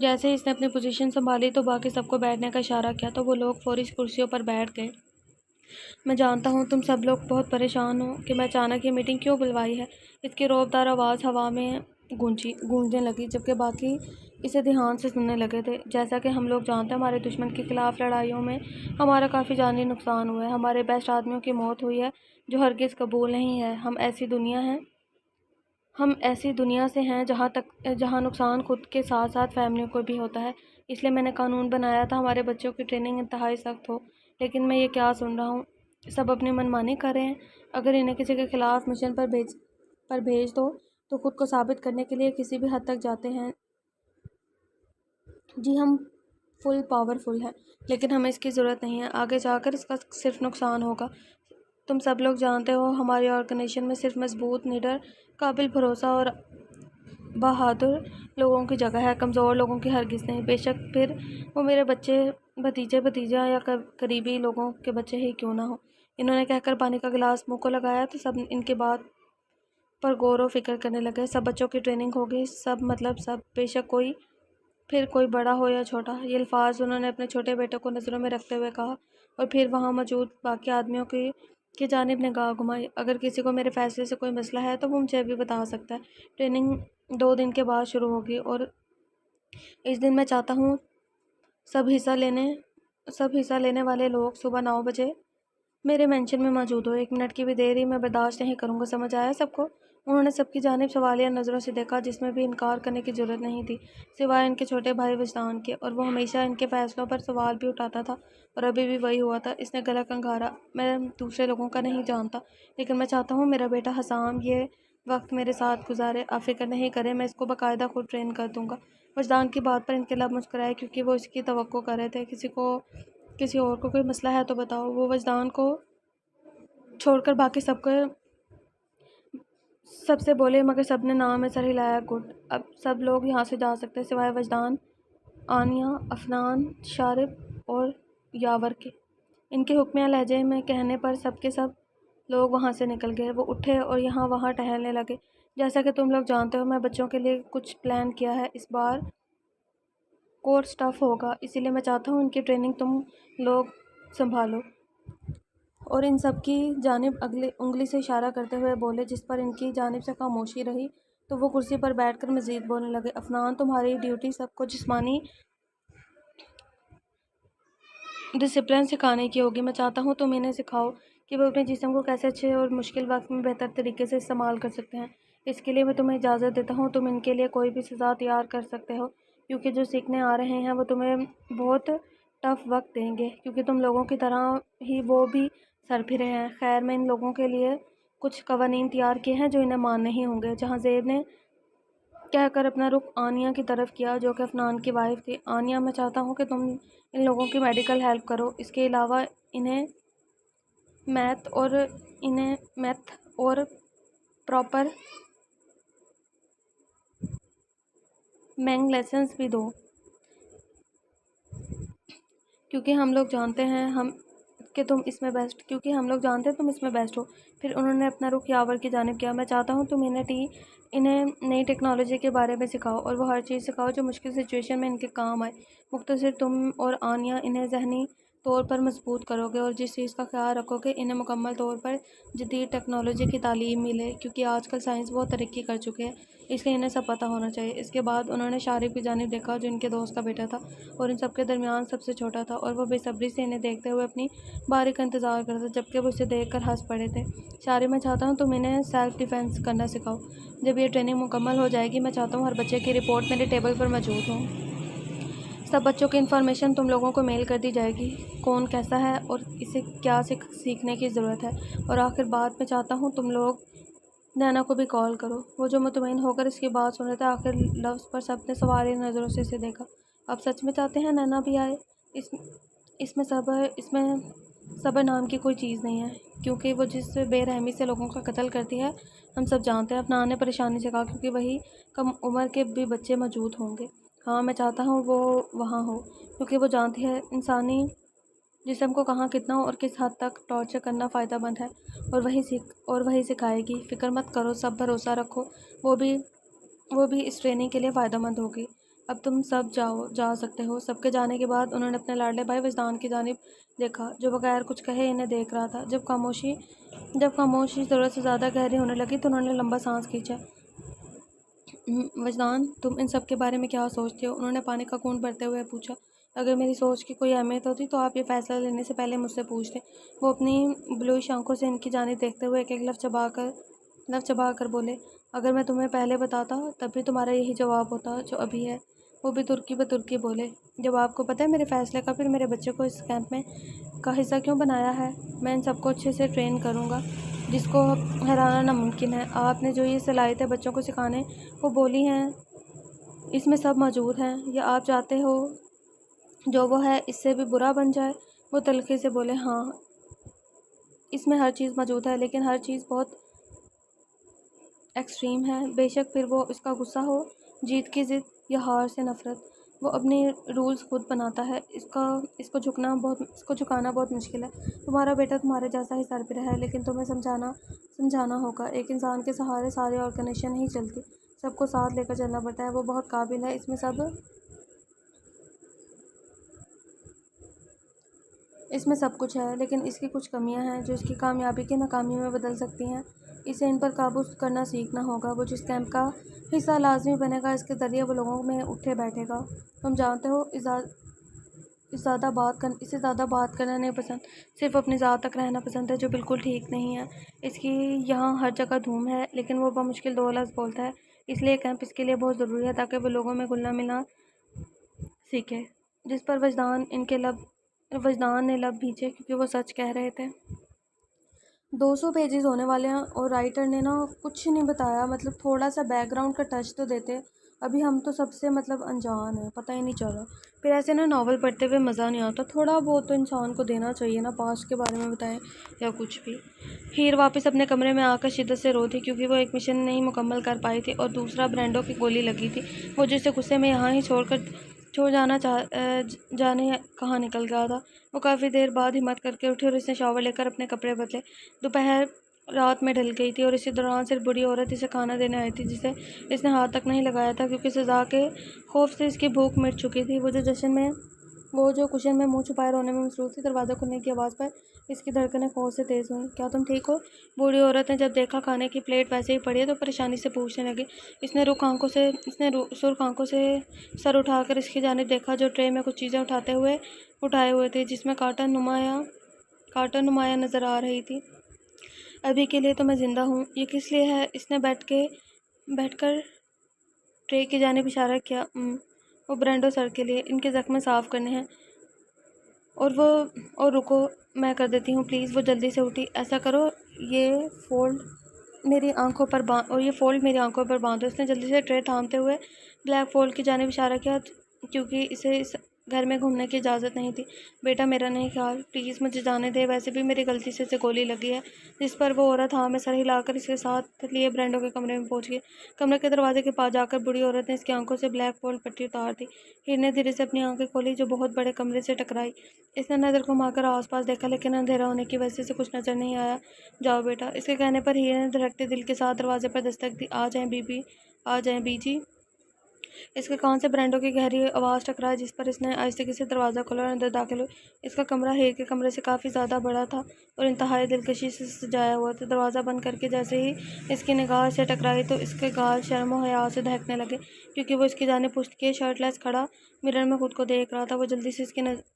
جیسے ہی اس نے اپنی پوزیشن سنبھالی تو باقی سب کو بیٹھنے کا اشارہ کیا تو وہ لوگ فوری کرسیوں پر بیٹھ گئے۔ میں جانتا ہوں تم سب لوگ بہت پریشان ہو کہ میں اچانک یہ میٹنگ کیوں بلوائی ہے۔ اس کی روبدار آواز ہوا میں گونجنے لگی جبکہ باقی اسے دھیان سے سننے لگے تھے۔ جیسا کہ ہم لوگ جانتے ہیں ہمارے دشمن کے خلاف لڑائیوں میں ہمارا کافی جانی نقصان ہوا ہے، ہمارے بیسٹ آدمیوں کی موت ہوئی ہے جو ہرگز قبول نہیں ہے۔ ہم ایسی دنیا سے ہیں جہاں نقصان خود کے ساتھ ساتھ فیملیوں کو بھی ہوتا ہے۔ اس لیے میں نے قانون بنایا تھا ہمارے بچوں کی ٹریننگ انتہائی سخت ہو۔ لیکن میں یہ کیا سن رہا ہوں، سب اپنی منمانی کر رہے ہیں۔ اگر انہیں کسی کے خلاف مشن پر بھیج دو تو خود کو ثابت کرنے کے لیے کسی بھی حد تک جاتے ہیں۔ جی ہم فل پاورفل ہیں، لیکن ہمیں اس کی ضرورت نہیں ہے، آگے جا کر اس کا صرف نقصان ہوگا۔ تم سب لوگ جانتے ہو ہماری آرگنائزیشن میں صرف مضبوط، نڈر، قابل بھروسہ اور بہادر لوگوں کی جگہ ہے، کمزور لوگوں کی ہرگز نہیں، بے شک پھر وہ میرے بھتیجا یا قریبی لوگوں کے بچے ہی کیوں نہ ہو۔ انہوں نے کہہ کر پانی کا گلاس منہ کو لگایا تو سب ان کی بات پر غور و فکر کرنے لگے۔ سب بچوں کی ٹریننگ ہوگی، سب مطلب سب، بے شک کوئی بڑا ہو یا چھوٹا۔ یہ الفاظ انہوں نے اپنے چھوٹے بیٹے کو نظروں میں رکھتے ہوئے کہا اور پھر وہاں موجود باقی آدمیوں کی جانب نگاہ گھمائی۔ اگر کسی کو میرے فیصلے سے کوئی مسئلہ ہے تو وہ مجھے بھی بتا سکتا ہے۔ ٹریننگ 2 دن کے بعد شروع ہوگی اور اس دن میں چاہتا ہوں سب حصہ لینے والے لوگ صبح 9 بجے میرے مینشن میں موجود ہو۔ 1 منٹ کی بھی دیری میں برداشت نہیں کروں گا، سمجھ آیا سب کو؟ انہوں نے سب کی جانب سوالیہ نظروں سے دیکھا جس میں بھی انکار کرنے کی ضرورت نہیں تھی سوائے ان کے چھوٹے بھائی وجدان کے، اور وہ ہمیشہ ان کے فیصلوں پر سوال بھی اٹھاتا تھا اور ابھی بھی وہی ہوا تھا۔ اس نے گلا کھنگارا۔ میں دوسرے لوگوں کا نہیں جانتا لیکن میں چاہتا ہوں میرا بیٹا حسام یہ وقت میرے ساتھ گزارے۔ آپ فکر نہیں کریں، میں اس کو باقاعدہ خود ٹرین کر دوں گا۔ وجدان کی بات پر ان کے لب مسکرائے کیونکہ وہ اس کی توقع کر رہے تھے۔ کسی اور کو کوئی مسئلہ ہے تو بتاؤ۔ وہ وجدان کو چھوڑ کر باقی سب سے بولے مگر سب نے نام میں سر ہلایا۔ گڈ، اب سب لوگ یہاں سے جا سکتے سوائے وجدان، آنیہ، عفنان، شارب اور یاور کے۔ ان کے حکمیہ لہجے میں کہنے پر سب کے سب لوگ وہاں سے نکل گئے۔ وہ اٹھے اور یہاں وہاں ٹہلنے لگے۔ جیسا کہ تم لوگ جانتے ہو میں بچوں کے لیے کچھ پلان کیا ہے، اس بار کورس ٹف ہوگا، اسی لیے میں چاہتا ہوں ان کی ٹریننگ تم لوگ سنبھالو۔ اور ان سب کی جانب انگلی سے اشارہ کرتے ہوئے بولے جس پر ان کی جانب سے خاموشی رہی تو وہ کرسی پر بیٹھ کر مزید بولنے لگے۔ عفنان، تمہاری ڈیوٹی سب کو جسمانی ڈسپلن سکھانے کی ہوگی۔ میں چاہتا ہوں تم انہیں سکھاؤ کہ وہ اپنے جسم کو کیسے اچھے اور مشکل وقت میں بہتر طریقے سے استعمال کر سکتے ہیں۔ اس کے لیے میں تمہیں اجازت دیتا ہوں تم ان کے لیے کوئی بھی سزا تیار کر سکتے ہو کیونکہ جو سیکھنے آ رہے ہیں وہ تمہیں بہت ٹف وقت دیں گے کیونکہ تم لوگوں کی طرح ہی وہ بھی سر پھرے ہیں۔ خیر، میں ان لوگوں کے لیے کچھ قوانین تیار کیے ہیں جو انہیں ماننے ہی ہوں گے۔ جہاں زیب نے کہہ کر اپنا رخ آنیہ کی طرف کیا جو کہ عفنان کی وائف تھی۔ آنیہ، میں چاہتا ہوں کہ تم ان لوگوں کی میڈیکل ہیلپ کرو، اس کے علاوہ انہیں میتھ اور پراپر مینگ لیسنز بھی دو کیونکہ ہم لوگ جانتے ہیں تم اس میں بیسٹ ہو۔ پھر انہوں نے اپنا رخ یاور کی جانب کیا۔ میں چاہتا ہوں تم انہیں نئی ٹیکنالوجی کے بارے میں سکھاؤ اور وہ ہر چیز سکھاؤ جو مشکل سچویشن میں ان کے کام آئے۔ مختصر، تم اور آنیہ انہیں ذہنی طور پر مضبوط کرو گے اور جس چیز کا خیال رکھو گے انہیں مکمل طور پر جدید ٹیکنالوجی کی تعلیم ملے کیونکہ آج کل سائنس بہت ترقی کر چکی ہے، اس لیے انہیں سب پتہ ہونا چاہیے۔ اس کے بعد انہوں نے شارب کی جانب دیکھا جو ان کے دوست کا بیٹا تھا اور ان سب کے درمیان سب سے چھوٹا تھا اور وہ بے صبری سے انہیں دیکھتے ہوئے اپنی باری کا انتظار کرتا تھا جبکہ وہ اسے دیکھ کر ہنس پڑے تھے۔ شارب، میں چاہتا ہوں تم انہیں سیلف ڈیفینس کرنا سکھاؤ۔ جب یہ ٹریننگ مکمل ہو جائے گی میں چاہتا ہوں ہر بچے کی رپورٹ میرے ٹیبل پر موجود ہو۔ سب بچوں کی انفارمیشن تم لوگوں کو میل کر دی جائے گی، کون کیسا ہے اور اسے کیا سیکھنے کی ضرورت ہے۔ اور آخر بات، میں چاہتا ہوں تم لوگ نینا کو بھی کال کرو۔ وہ جو مطمئن ہو کر اس کی بات سن رہے تھے، آخر لفظ پر سب نے سوالیہ نظروں سے اسے دیکھا۔ آپ سچ میں چاہتے ہیں نینا بھی آئے؟ اس میں صبر نام کی کوئی چیز نہیں ہے کیونکہ وہ جس بے رحمی سے لوگوں کا قتل کرتی ہے ہم سب جانتے ہیں۔ عفنان نے پریشانی سے کہا کیونکہ وہی کم عمر کے بھی بچے موجود ہوں گے۔ ہاں، میں چاہتا ہوں وہ وہاں ہو کیونکہ وہ جانتی ہے انسانی جسم کو کہاں، کتنا اور کس حد تک ٹارچر کرنا فائدہ مند ہے اور وہی سکھائے گی۔ فکر مت کرو، سب بھروسہ رکھو، وہ بھی اس ٹریننگ کے لیے فائدہ مند ہوگی۔ اب تم سب جا سکتے ہو۔ سب کے جانے کے بعد انہوں نے اپنے لاڈلے بھائی وجدان کی جانب دیکھا جو بغیر کچھ کہے انہیں دیکھ رہا تھا۔ جب خاموشی ضرورت سے زیادہ گہری ہونے لگی تو انہوں نے لمبا سانس کھینچا۔ وجدان، تم ان سب کے بارے میں کیا سوچتے ہو؟ انہوں نے پانی کا گھونٹ بھرتے ہوئے پوچھا۔ اگر میری سوچ کی کوئی اہمیت ہوتی تو آپ یہ فیصلہ لینے سے پہلے مجھ سے پوچھتے۔ وہ اپنی بلوئش آنکھوں سے ان کی جانب دیکھتے ہوئے ایک ایک لفظ چبا کر بولے، اگر میں تمہیں پہلے بتاتا تب بھی تمہارا یہی جواب ہوتا جو ابھی ہے۔ وہ بھی ترکی بترکی بولے، جب آپ کو پتہ ہے میرے فیصلے کا، پھر میرے بچے کو اس کیمپ میں کا حصہ کیوں بنایا ہے؟ میں ان سب کو اچھے سے ٹرین کروں گا جس کو ہرانا ناممکن ہے۔ آپ نے جو یہ صلاحیتیں بچوں کو سکھانے کو بولی ہیں اس میں سب موجود ہیں، یا آپ چاہتے ہو جو وہ ہے اس سے بھی برا بن جائے؟ وہ تلخی سے بولے، ہاں اس میں ہر چیز موجود ہے، لیکن ہر چیز بہت ایکسٹریم ہے۔ بے شک پھر وہ اس کا غصہ ہو، جیت کی ضد یا ہار سے نفرت، وہ اپنی رولز خود بناتا ہے۔ اس کو جھکانا بہت مشکل ہے۔ تمہارا بیٹا تمہارے جیسا ہی سربراہ ہے، لیکن تمہیں سمجھانا ہوگا ایک انسان کے سہارے ساری آرگنائزیشن نہیں چلتی، سب کو ساتھ لے کر چلنا پڑتا ہے۔ وہ بہت قابل ہے، اس میں سب کچھ ہے، لیکن اس کی کچھ کمیاں ہیں جو اس کی کامیابی کی ناکامی میں بدل سکتی ہیں۔ اسے ان پر قابو کرنا سیکھنا ہوگا۔ وہ جس کیمپ کا حصہ لازمی بنے گا اس کے ذریعے وہ لوگوں میں اٹھے بیٹھے گا۔ تم جانتے ہو اسے زیادہ بات کرنا نہیں پسند، صرف اپنی ذات تک رہنا پسند ہے، جو بالکل ٹھیک نہیں ہے۔ اس کی یہاں ہر جگہ دھوم ہے، لیکن وہ بمشکل 2 لفظ بولتا ہے، اس لیے کیمپ اس کے لیے بہت ضروری ہے تاکہ وہ لوگوں میں گھلنا ملنا سیکھے۔ جس پر وجدان نے لب بھینچے کیونکہ وہ سچ کہہ رہے تھے۔ 200 پیجز ہونے والے ہیں اور رائٹر نے کچھ نہیں بتایا، مطلب تھوڑا سا بیک گراؤنڈ کا ٹچ تو دیتے۔ ابھی ہم تو سب سے انجان ہیں، پتہ ہی نہیں چلا۔ پھر ایسے ناول پڑھتے ہوئے مزہ نہیں آتا، تھوڑا بہت تو انسان کو دینا چاہیے نا، پاسٹ کے بارے میں بتائیں یا کچھ بھی۔ ہیر واپس اپنے کمرے میں آ کر شدت سے رو تھی کیونکہ وہ ایک مشن نہیں مکمل کر پائی تھی اور دوسرا برینڈو کی گولی لگی تھی، وہ جسے غصے میں یہاں ہی چھوڑ جانے کہاں نکل گیا تھا۔ وہ کافی دیر بعد ہمت کر کے اٹھی اور اس نے شاور لے کر اپنے کپڑے بدلے۔ دوپہر رات میں ڈھل گئی تھی اور اسی دوران صرف بوڑھی عورت اسے کھانا دینے آئی تھی جسے اس نے ہاتھ تک نہیں لگایا تھا کیونکہ سزا کے خوف سے اس کی بھوک مٹ چکی تھی۔ وہ جو کشن میں منہ چھپائے رونے میں مصروف تھی، دروازہ کھلنے کی آواز پر اس کی دھڑکنیں خوف سے تیز ہوئیں۔ کیا تم ٹھیک ہو؟ بوڑھی عورت نے جب دیکھا کھانے کی پلیٹ ویسے ہی پڑی ہے تو پریشانی سے پوچھنے لگی۔ اس نے سرخ آنکھوں سے سر اٹھا کر اس کی جانب دیکھا جو ٹرے میں کچھ چیزیں اٹھائے ہوئے تھی جس میں کارٹن نمایاں نظر آ رہی تھی۔ ابھی کے لیے تو میں زندہ ہوں۔ یہ کس لیے ہے؟ اس نے بیٹھ کر ٹرے کی جانب اشارہ کیا۔ وہ برینڈو سر کے لیے، ان کے زخم صاف کرنے ہیں۔ اور رکو، میں کر دیتی ہوں پلیز۔ وہ جلدی سے اٹھی۔ ایسا کرو، یہ فولڈ میری آنکھوں پر باندھو۔ اس نے جلدی سے ٹرے تھامتے ہوئے بلیک فولڈ کی جانب اشارہ کیا کیونکہ اسے اس گھر میں گھومنے کی اجازت نہیں تھی۔ بیٹا میرا نہیں خیال، پلیز مجھے جانے دے، ویسے بھی میری غلطی سے اسے گولی لگی ہے۔ جس پر وہ عورت ہاں میں سر ہلا کر اس کے ساتھ لیے برینڈو کے کمرے میں پہنچ گئی۔ کمرے کے دروازے کے پاس جا کر بوڑھی عورت نے اس کی آنکھوں سے بلیک فولڈ پٹی اتار دی۔ ہیر نے دھیرے سے اپنی آنکھیں کھولی جو بہت بڑے کمرے سے ٹکرائی۔ اس نے نظر گھما کر آس پاس دیکھا لیکن اندھیرا ہونے کی وجہ سے کچھ نظر نہیں آیا۔ جاؤ بیٹا، اس کے کہنے پر ہیر نے دھڑکتے دل کے ساتھ دروازے پر دستک دی۔ آ جائیں بی جی۔ اس کے کان سے برینڈو کی گہری آواز ٹکرائی جس پر اس نے آہستگی سے دروازہ کھولا اور اندر داخل ہوئی۔ اس کا کمرہ ہیر کے کمرے سے کافی زیادہ بڑا تھا اور انتہائی دلکشی سے سجایا ہوا تھا۔ دروازہ بند کر کے جیسے ہی اس کی نگاہ اسے ٹکرائی تو اس کے گال شرم و حیا سے دہکنے لگے کیونکہ وہ اس کی جانب پشت کیے شرٹ لیس کھڑا مرر میں خود کو دیکھ رہا تھا۔ وہ جلدی سے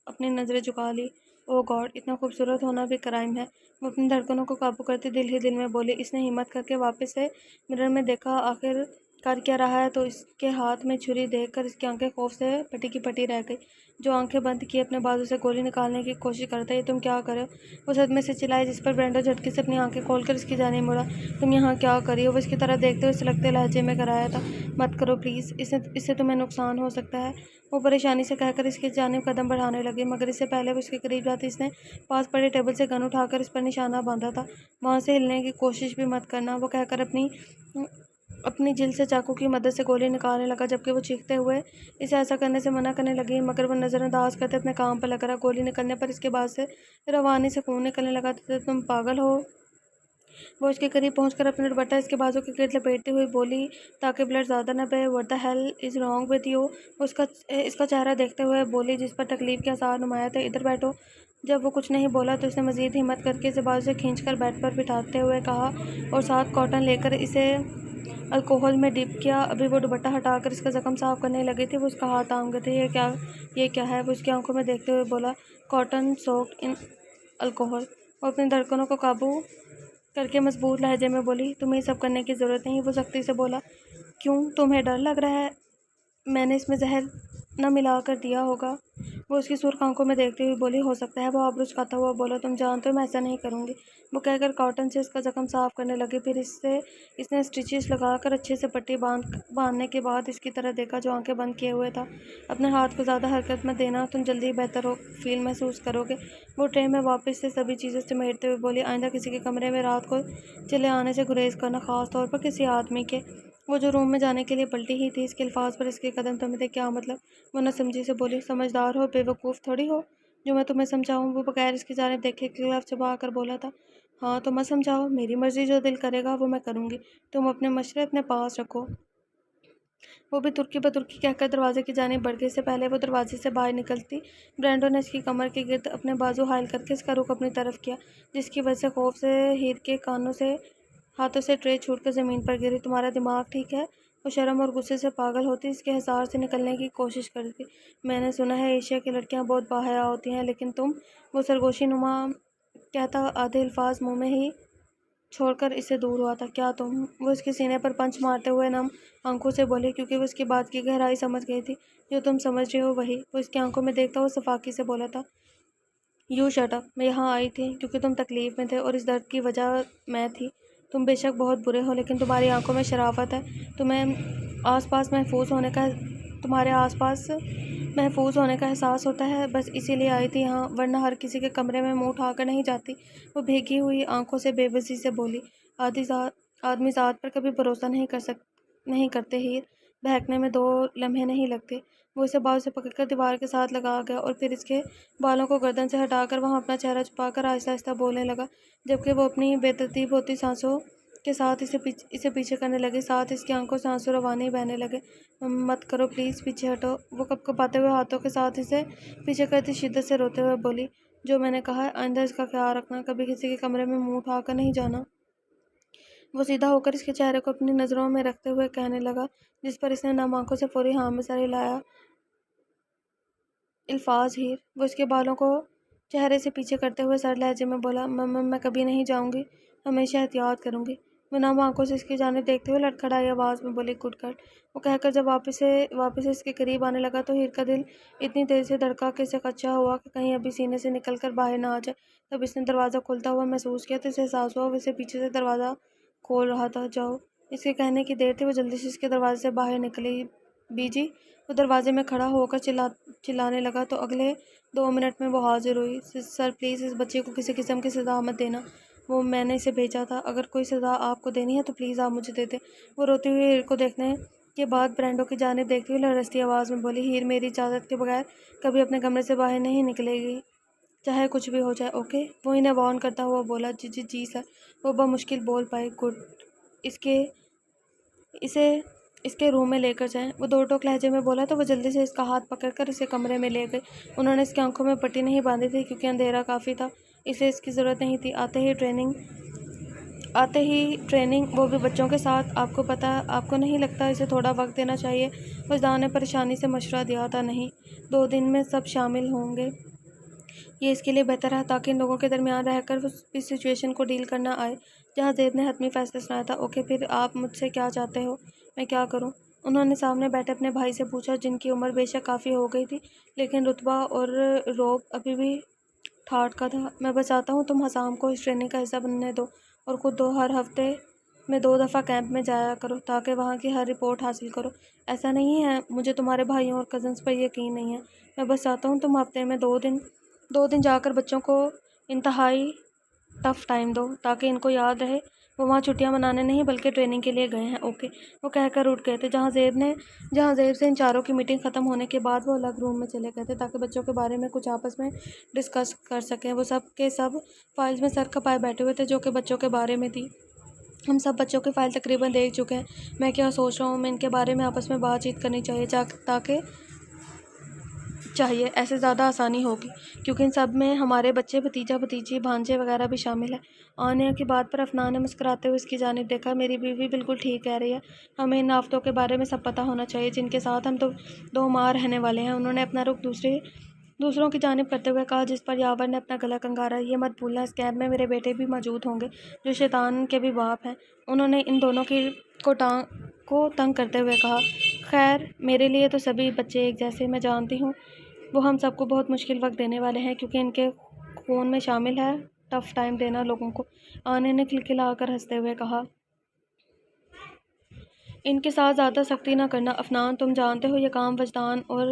اپنی نظریں جھکا لی۔ اوہ گاڈ، اتنا خوبصورت ہونا بھی کرائم ہے، وہ اپنی دھڑکنوں کو قابو کرتی دل ہی دل میں بولی۔ اس نے ہمت کر کے واپس سے مرر میں دیکھا آخر کر کیا رہا ہے تو اس کے ہاتھ میں چھری دیکھ کر اس کی آنکھیں خوف سے پٹی کی پٹی رہ گئی۔ جو آنکھیں بند کیے اپنے بازو سے گولی نکالنے کی کوشش کرتا ہے، یہ تم کیا کر رہے ہو؟ وہ صدمے سے چلائی جس پر برینڈو جھٹکے سے اپنی آنکھیں کھول کر اس کی جانب مڑا۔ تم یہاں کیا کر رہی ہو؟ وہ اس کی طرف دیکھتے ہوئے سلگتے لہجے میں کرایا تھا۔ مت کرو پلیز، اس سے تمہیں نقصان ہو سکتا ہے، وہ پریشانی سے کہہ کر اس کی جانب قدم بڑھانے لگی مگر اس سے پہلے وہ اس کے قریب جاتی اس نے پاس پڑے ٹیبل سے گن اٹھا کر اس پر نشانہ باندھا تھا۔ وہاں سے ہلنے کی کوشش بھی مت کرنا، وہ کہہ کر اپنی جلد سے چاقو کی مدد سے گولی نکالنے لگا جبکہ وہ چیختے ہوئے اسے ایسا کرنے سے منع کرنے لگی مگر وہ نظر انداز کرتے اپنے کام پر لگ رہا۔ گولی نکلنے پر اس کے بعد سے روانی سے خون نکلنے لگا تھا۔ تم پاگل ہو؟ وہ اس کے قریب پہنچ کر اپنا دوپٹہ اس کے بازو کے گرد لپیٹتی ہوئی بولی تاکہ بلڈ زیادہ نہ بہے. "What the hell is wrong with you?" اس کا چہرہ دیکھتے ہوئے بولی جس پر تکلیف کے آثار نمایاں تھے. "ادھر بیٹھو." جب وہ کچھ نہیں بولا تو اس نے مزید ہمت کر کے اسے بازو سے کھینچ کر بیڈ پر بٹھاتے ہوئے کہا اور ساتھ کاٹن لے کر اسے الکوہل میں ڈپ کیا. ابھی وہ دوپٹہ ہٹا کر اس کا زخم صاف کرنے لگی تھی وہ اس کا ہاتھ تھام گئے تھے. یہ کیا ہے؟ وہ اس کی آنکھوں میں دیکھتے ہوئے بولا. "کاٹن سوکڈ ان الکوہل." وہ اپنی دھڑکنوں کو قابو کر کے مضبوط لہجے میں بولی. "تمہیں یہ سب کرنے کی ضرورت نہیں." وہ سختی سے بولا. "کیوں؟ تمہیں ڈر لگ رہا ہے میں نے اس میں زہر نہ ملا کر دیا ہوگا؟" وہ اس کی سرخ آنکھوں میں دیکھتی ہوئی بولی. "ہو سکتا ہے." وہ آبرو جھکاتا ہوا بولا. "تم جانتے ہو میں ایسا نہیں کروں گی." وہ کہہ کر کاٹن سے اس کا زخم صاف کرنے لگی. پھر اس نے اسٹچز لگا کر اچھے سے پٹی باندھنے کے بعد اس کی طرف دیکھا جو آنکھیں بند کیے ہوئے تھا. "اپنے ہاتھ کو زیادہ حرکت مت دینا. تم جلدی ہی بہتر فیل محسوس کرو گے." وہ ٹرے میں واپس سے سبھی چیزیں سمیٹتے ہوئے بولی. "آئندہ کسی کے کمرے میں رات کو چلے آنے سے گریز کرنا، خاص طور پر کسی آدمی کے." وہ جو روم میں جانے کے لیے پلٹی ہی تھی اس کے الفاظ پر اس کے قدم تھمے تھے. "کیا مطلب؟" وہ نہ سمجھی سے بولی. "سمجھدار ہو، بے وقوف تھوڑی ہو جو میں تمہیں سمجھاؤں." وہ بغیر اس کی جانب دیکھے گلف چبا کر بولا تھا. "ہاں تو مت سمجھاؤ. میری مرضی جو دل کرے گا وہ میں کروں گی. تم اپنے مشورے اپنے پاس رکھو." وہ بھی ترکی بترکی کہہ کر دروازے کی جانب بڑھ گئی. اس سے پہلے وہ دروازے سے باہر نکلتی برینڈو نے اس کی کمر کے گرد اپنے بازو حائل کر کے اس کا رخ اپنی طرف کیا جس کی وجہ سے خوف سے ہیر کے ہاتھوں سے ٹرے چھوٹ کر زمین پر گری. "تمہارا دماغ ٹھیک ہے؟" وہ شرم اور غصے سے پاگل ہوتی اس کے حصار سے نکلنے کی کوشش کرتی. "میں نے سنا ہے ایشیا کی لڑکیاں بہت باحیا ہوتی ہیں لیکن تم..." وہ سرگوشی نما کہتا آدھے الفاظ منہ میں ہی چھوڑ کر اس سے دور ہوا تھا. "کیا تم..." وہ اس کے سینے پر پنچ مارتے ہوئے نم آنکھوں سے بولی کیونکہ وہ اس کی بات کی گہرائی سمجھ گئی تھی. "جو تم سمجھ رہے ہو وہی." وہ اس کی آنکھوں میں دیکھتا ہوا سفاکی سے بولا تھا. "You shut up." "میں یہاں آئی تھی کیونکہ تم تکلیف میں تھے اور اس درد کی وجہ میں تھی. تم بے شک بہت برے ہو لیکن تمہاری آنکھوں میں شرافت ہے. تمہارے آس پاس محفوظ ہونے کا احساس ہوتا ہے. بس اسی لیے آئی تھی یہاں ورنہ ہر کسی کے کمرے میں منہ اٹھا کر نہیں جاتی." وہ بھیگی ہوئی آنکھوں سے بے بسی سے بولی. "آدمی ذات پر کبھی بھروسہ نہیں کرتے ہیر. بہکنے میں 2 لمحے نہیں لگتے." وہ اسے بازو سے پکڑ کر دیوار کے ساتھ لگا گیا اور پھر اس کے بالوں کو گردن سے ہٹا کر وہاں اپنا چہرہ چھپا کر آہستہ آہستہ بولنے لگا جبکہ وہ اپنی بے ترتیب ہوتی سانسوں کے ساتھ اسے پیچھے کرنے لگی. ساتھ اس کی آنکھوں سے آنسو روانی بہنے لگے. "مت کرو پلیز. پیچھے ہٹو." وہ کپکپاتے ہوئے ہاتھوں کے ساتھ اسے پیچھے کرتی شدت سے روتے ہوئے بولی. "جو میں نے کہا ہے آئندہ اس کا خیال رکھنا. کبھی کسی کے کمرے میں منہ اٹھا کر نہیں جانا." وہ سیدھا ہو کر اس کے چہرے کو اپنی نظروں میں رکھتے ہوئے کہنے لگا جس پر اس نے نم آنکھوں سے فوری ہاں میں سر ہلایا. الفاظ ہیر. وہ اس کے بالوں کو چہرے سے پیچھے کرتے ہوئے سرد لہجے میں بولا. میں کبھی نہیں جاؤں گی. ہمیشہ احتیاط کروں گی." وہ نم آنکھوں سے اس کی جانب دیکھتے ہوئے لڑکھڑائی آواز میں بولی. "Good girl." وہ کہہ کر جب واپس سے اس کے قریب آنے لگا تو ہیر کا دل اتنی تیزی سے دھڑکا کہ اسے خدشہ ہوا کہ کہیں ابھی سینے سے نکل کر باہر نہ آ جائے. جب اس نے دروازہ کھلتا ہوا محسوس کیا تو اسے احساس ہوا وہ اسے پیچھے سے دروازہ کھول رہا تھا. "جاؤ." اس کے کہنے کی دیر تھی. وہ جلدی سے اس کے دروازے سے باہر نکلی. "بیجی." وہ دروازے میں کھڑا ہو کر چلانے لگا تو اگلے 2 منٹ میں وہ حاضر ہوئی. "سر پلیز اس بچے کو کسی قسم کی سزا مت دینا. وہ میں نے اسے بھیجا تھا. اگر کوئی سزا آپ کو دینی ہے تو پلیز آپ مجھے دے دیں." وہ روتی ہوئی ہیر کو دیکھنے کے بعد برینڈو کی جانب دیکھتی ہوئی لرزتی آواز میں بولی. "ہیر میری اجازت کے بغیر کبھی اپنے کمرے سے باہر نہیں نکلے گی چاہے کچھ بھی ہو جائے. اوکے." وہ انہیں وارن کرتا ہوا بولا. جی سر." وہ بمشکل بول پائی. "گڈ. اسے اس کے روم میں لے کر جائیں." وہ 2 ٹوک لہجے میں بولا تو وہ جلدی سے اس کا ہاتھ پکڑ کر اسے کمرے میں لے گئی. انہوں نے اس کی آنکھوں میں پٹی نہیں باندھی تھی کیونکہ اندھیرا کافی تھا اس لیے اس کی ضرورت نہیں تھی. آتے ہی ٹریننگ وہ بھی بچوں کے ساتھ. آپ کو نہیں لگتا اسے تھوڑا وقت دینا چاہیے؟ وجدان نے پریشانی سے مشورہ دیا تھا. "نہیں. 2 دن میں سب شامل ہوں گے. یہ اس کے لیے بہتر ہے تاکہ ان لوگوں کے درمیان رہ کر اس سچویشن کو ڈیل کرنا آئے جہاں زید نے حتمی فیصلہ سنایا تھا." اوکے. پھر آپ مجھ سے کیا چاہتے ہو؟ "میں کیا کروں؟" انہوں نے سامنے بیٹھے اپنے بھائی سے پوچھا جن کی عمر بے شک کافی ہو گئی تھی لیکن رتبہ اور رعب ابھی بھی ٹھاٹھ کا تھا. "میں بس چاہتا ہوں تم حسام کو اس ٹریننگ کا حصہ بننے دو اور خود ہر ہفتے میں 2 دفعہ کیمپ میں جایا کرو تاکہ وہاں کی ہر رپورٹ حاصل کرو." "ایسا نہیں ہے. مجھے تمہارے بھائیوں اور کزنز پر یقین نہیں ہے. میں بس چاہتا ہوں تم ہفتے میں 2 دن جا کر بچوں کو انتہائی ٹف ٹائم دو تاکہ ان کو یاد رہے وہ وہاں چھٹیاں منانے نہیں بلکہ ٹریننگ کے لیے گئے ہیں۔ اوکے، وہ کہہ کر اٹھ گئے تھے۔ جہاں زیب سے ان چاروں کی میٹنگ ختم ہونے کے بعد وہ الگ روم میں چلے گئے تھے تاکہ بچوں کے بارے میں کچھ آپس میں ڈسکس کر سکیں۔ وہ سب کے سب فائلز میں سر کھپائے بیٹھے ہوئے تھے جو کہ بچوں کے بارے میں تھی۔ ہم سب بچوں کی فائل تقریباً دیکھ چکے ہیں۔ میں کیا سوچ رہا ہوں، میں ان کے بارے میں آپس میں بات چیت کرنی چاہیے، ایسے زیادہ آسانی ہوگی کیونکہ ان سب میں ہمارے بچے، بھتیجا بھتیجی، بھانجے وغیرہ بھی شامل ہیں۔ آنیہ کی بات پر افنان نے مسکراتے ہوئے اس کی جانب دیکھا۔ میری بیوی بالکل ٹھیک کہہ رہی ہے، ہمیں ان آفتوں کے بارے میں سب پتہ ہونا چاہیے جن کے ساتھ ہم دو ماہ رہنے والے ہیں۔ انہوں نے اپنا رخ دوسروں کی جانب کرتے ہوئے کہا، جس پر یاور نے اپنا گلا کنگارا۔ یہ مت بھولنا، اس کیمپ میں میرے بیٹے بھی موجود ہوں گے جو شیطان کے بھی باپ ہیں۔ انہوں نے ان دونوں کو تنگ کرتے ہوئے کہا، خیر میرے لیے تو سبھی بچے ایک جیسے، میں جانتی ہوں وہ ہم سب کو بہت مشکل وقت دینے والے ہیں کیونکہ ان کے خون میں شامل ہے ٹف ٹائم دینا لوگوں کو۔ آنے نے کھلکھلا کر ہنستے ہوئے کہا، ان کے ساتھ زیادہ سختی نہ کرنا افنان، تم جانتے ہو یہ کام وجدان اور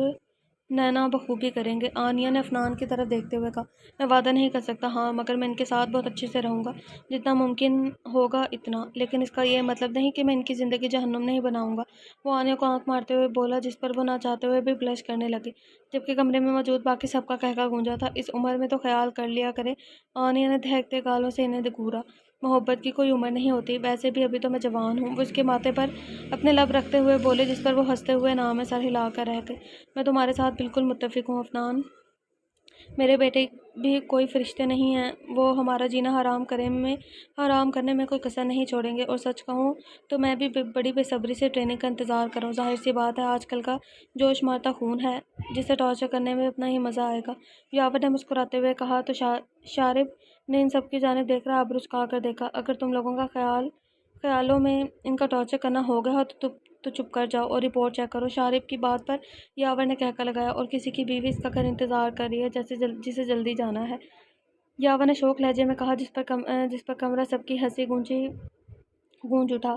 نینا بخوبی کریں گے۔ آنیہ نے افنان کی طرف دیکھتے ہوئے کہا، میں وعدہ نہیں کر سکتا، ہاں مگر میں ان کے ساتھ بہت اچھے سے رہوں گا، جتنا ممکن ہوگا اتنا، لیکن اس کا یہ مطلب نہیں کہ میں ان کی زندگی جہنم نہیں بناؤں گا۔ وہ آنیہ کو آنکھ مارتے ہوئے بولا جس پر وہ نہ چاہتے ہوئے بھی بلش کرنے لگی، جبکہ کمرے میں موجود باقی سب کا قہقہ گونجا تھا۔ اس عمر میں تو خیال کر لیا کرے، آنیہ نے دہکتے گالوں سے انہیں گھورا، محبت کی کوئی عمر نہیں ہوتی، ویسے بھی ابھی تو میں جوان ہوں۔ وہ اس کے ماتھے پر اپنے لب رکھتے ہوئے بولے جس پر وہ ہنستے ہوئے نام میں سر ہلا کر رہ گئے، میں تمہارے ساتھ بالکل متفق ہوں افنان، میرے بیٹے بھی کوئی فرشتے نہیں ہیں، وہ ہمارا جینا حرام کرنے میں کوئی کسر نہیں چھوڑیں گے، اور سچ کہوں تو میں بھی بڑی بے صبری سے ٹریننگ کا انتظار کر رہا ہوں۔ ظاہر سی بات ہے آج کل کا جوش مارتا خون ہے جسے ٹارچر کرنے میں اتنا ہی مزہ آئے گا۔ یاور نے مسکراتے ہوئے کہا تو شارب نے ان سب کی جانب دیکھ کر آبرو جھکا کر دیکھا، اگر تم لوگوں کا خیالوں میں ان کا ٹارچر کرنا ہو گیا ہو تو چپ کر جاؤ اور رپورٹ چیک کرو۔ شارب کی بات پر یاور نے قہقہ لگایا، اور کسی کی بیوی اس کا گھر انتظار کر رہی ہے جسے جلدی جانا ہے، یاور نے شوق لہجے میں کہا، جس پر کمرہ سب کی ہنسی گونج اٹھا